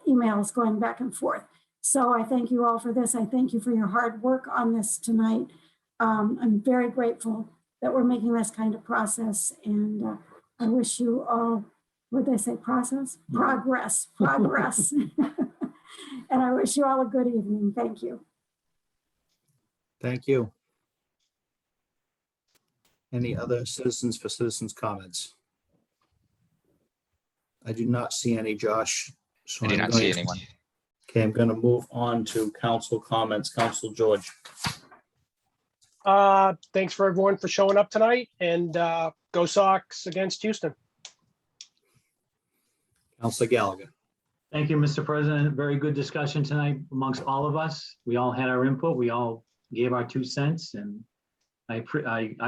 emails going back and forth. So I thank you all for this. I thank you for your hard work on this tonight. I'm very grateful that we're making this kind of process, and I wish you all, what did they say, progress. And I wish you all a good evening. Thank you. Thank you. Any other citizens for citizens comments? I do not see any, Josh. So I do I'm not going see to- anyone. Okay, I'm going to move on to council comments. Council George. Thanks for everyone for showing up tonight, and go Sox against Houston. Council Gallagher. Thank you, Mr. President. Very good discussion tonight amongst all of us. We all had our input. We all gave our 2 cents, and I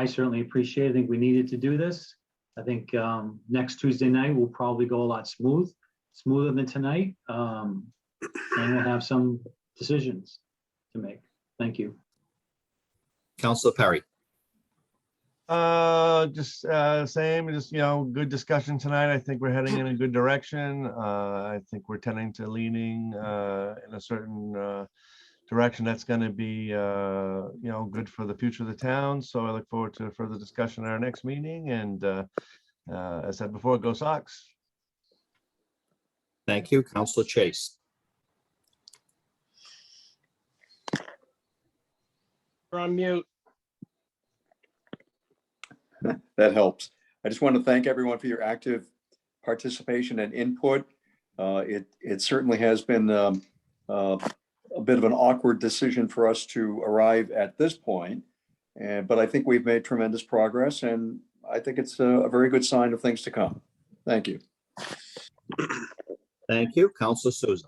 certainly appreciate it. I think we needed to do this. I think next Tuesday night will probably go a lot smoother than tonight. And we'll have some decisions to make. Thank you. Councilor Perry. Same, just, good discussion tonight. I think we're heading in a good direction. I think we're tending to leaning in a certain direction that's going to be, good for the future of the town. So I look forward to further discussion at our next meeting. And as I said before, go Sox. Thank you. Counselor Chase. You're on mute. That helps. I just want to thank everyone for your active participation and input. It certainly has been a bit of an awkward decision for us to arrive at this point. But I think we've made tremendous progress, and I think it's a very good sign of things to come. Thank you. Thank you. Counselor Souza.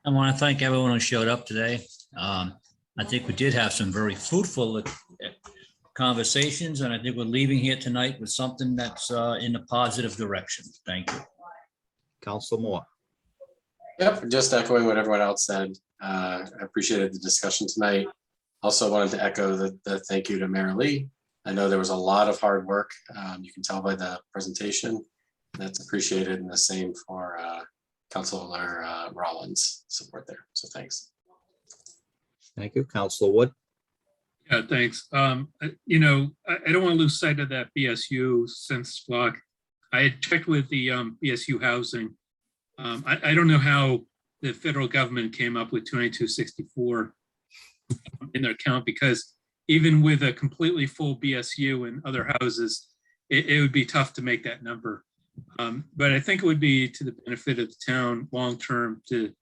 I want to thank everyone who showed up today. I think we did have some very fruitful conversations, and I think we're leaving here tonight with something that's in a positive direction. Thank you. Counselor Moore. Yep, just echoing what everyone else said. I appreciated the discussion tonight. Also wanted to echo the thank you to Mayor Lee. I know there was a lot of hard work. You can tell by the presentation. That's appreciated, and the same for Councilor Rollins' support there. So thanks. Thank you. Counselor Wood. Yeah, thanks. I don't want to lose sight of that BSU census block. I had checked with the BSU housing. I don't know how the federal government came up with 2264 in their count, because even with a completely full BSU and other houses, it would be tough to make that number. But I think it would be to the benefit of the town long-term to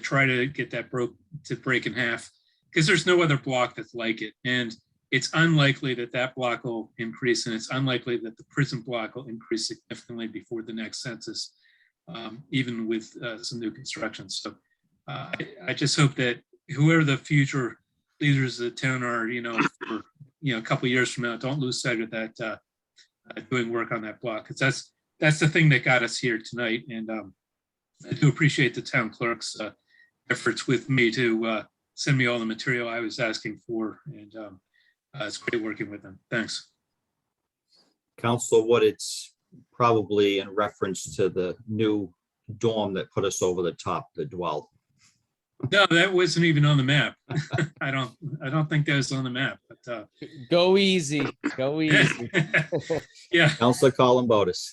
try to get that break in half, because there's no other block that's like it. And it's unlikely that that block will increase, and it's unlikely that the prison block will increase significantly before the next census, even with some new construction. So I just hope that whoever the future leaders of the town are, for a couple of years from now, don't lose sight of that, doing work on that block, because that's the thing that got us here tonight. And I do appreciate the town clerk's efforts with me to send me all the material I was asking for. And it's great working with them. Thanks. Counselor Wood, it's probably in reference to the new dorm that put us over the top, the Dwell. No, that wasn't even on the map. I don't think that was on the map, but Go easy, go easy. yeah. Counselor Columbotus.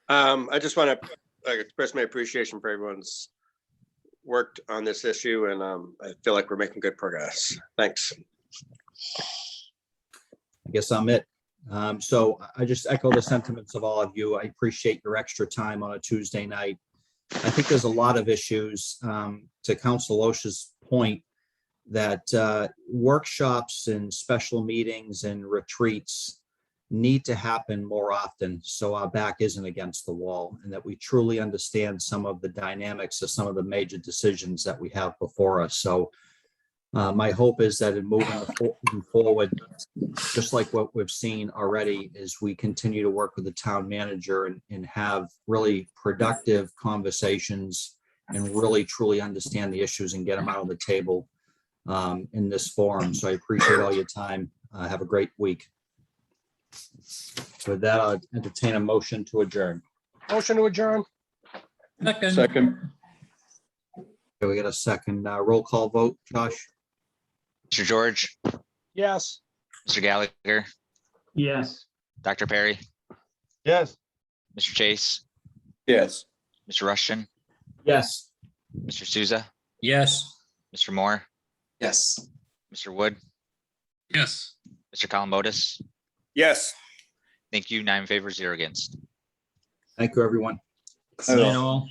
I just want to express my appreciation for everyone's worked on this issue, and I feel like we're making good progress. Thanks. I guess I'm it. So I just echo the sentiments of all of you. I appreciate your extra time on a Tuesday night. I think there's a lot of issues, to Council Osha's point, that workshops and special meetings and retreats need to happen more often, so our back isn't against the wall, and that we truly understand some of the dynamics of some of the major decisions that we have before us. So my hope is that in moving forward, just like what we've seen already, is we continue to work with the town manager and have really productive conversations and really truly understand the issues and get them out on the table in this forum. So I appreciate all your time. Have a great week. With that, I'll entertain a motion to adjourn. Motion to adjourn. Second. Okay, we got a second. Roll call vote. Josh? Mr. George, Yes. Mr. Gallagher, Yes. Dr. Perry, Yes. Mr. Chase, Yes. Mr. Rushton, Yes. Mr. Souza, Yes. Mr. Moore, Yes. Mr. Wood, Yes. Mr. Columbotus. Yes. Thank you. 9 in favor, 0 against. Thank you, everyone. Night all.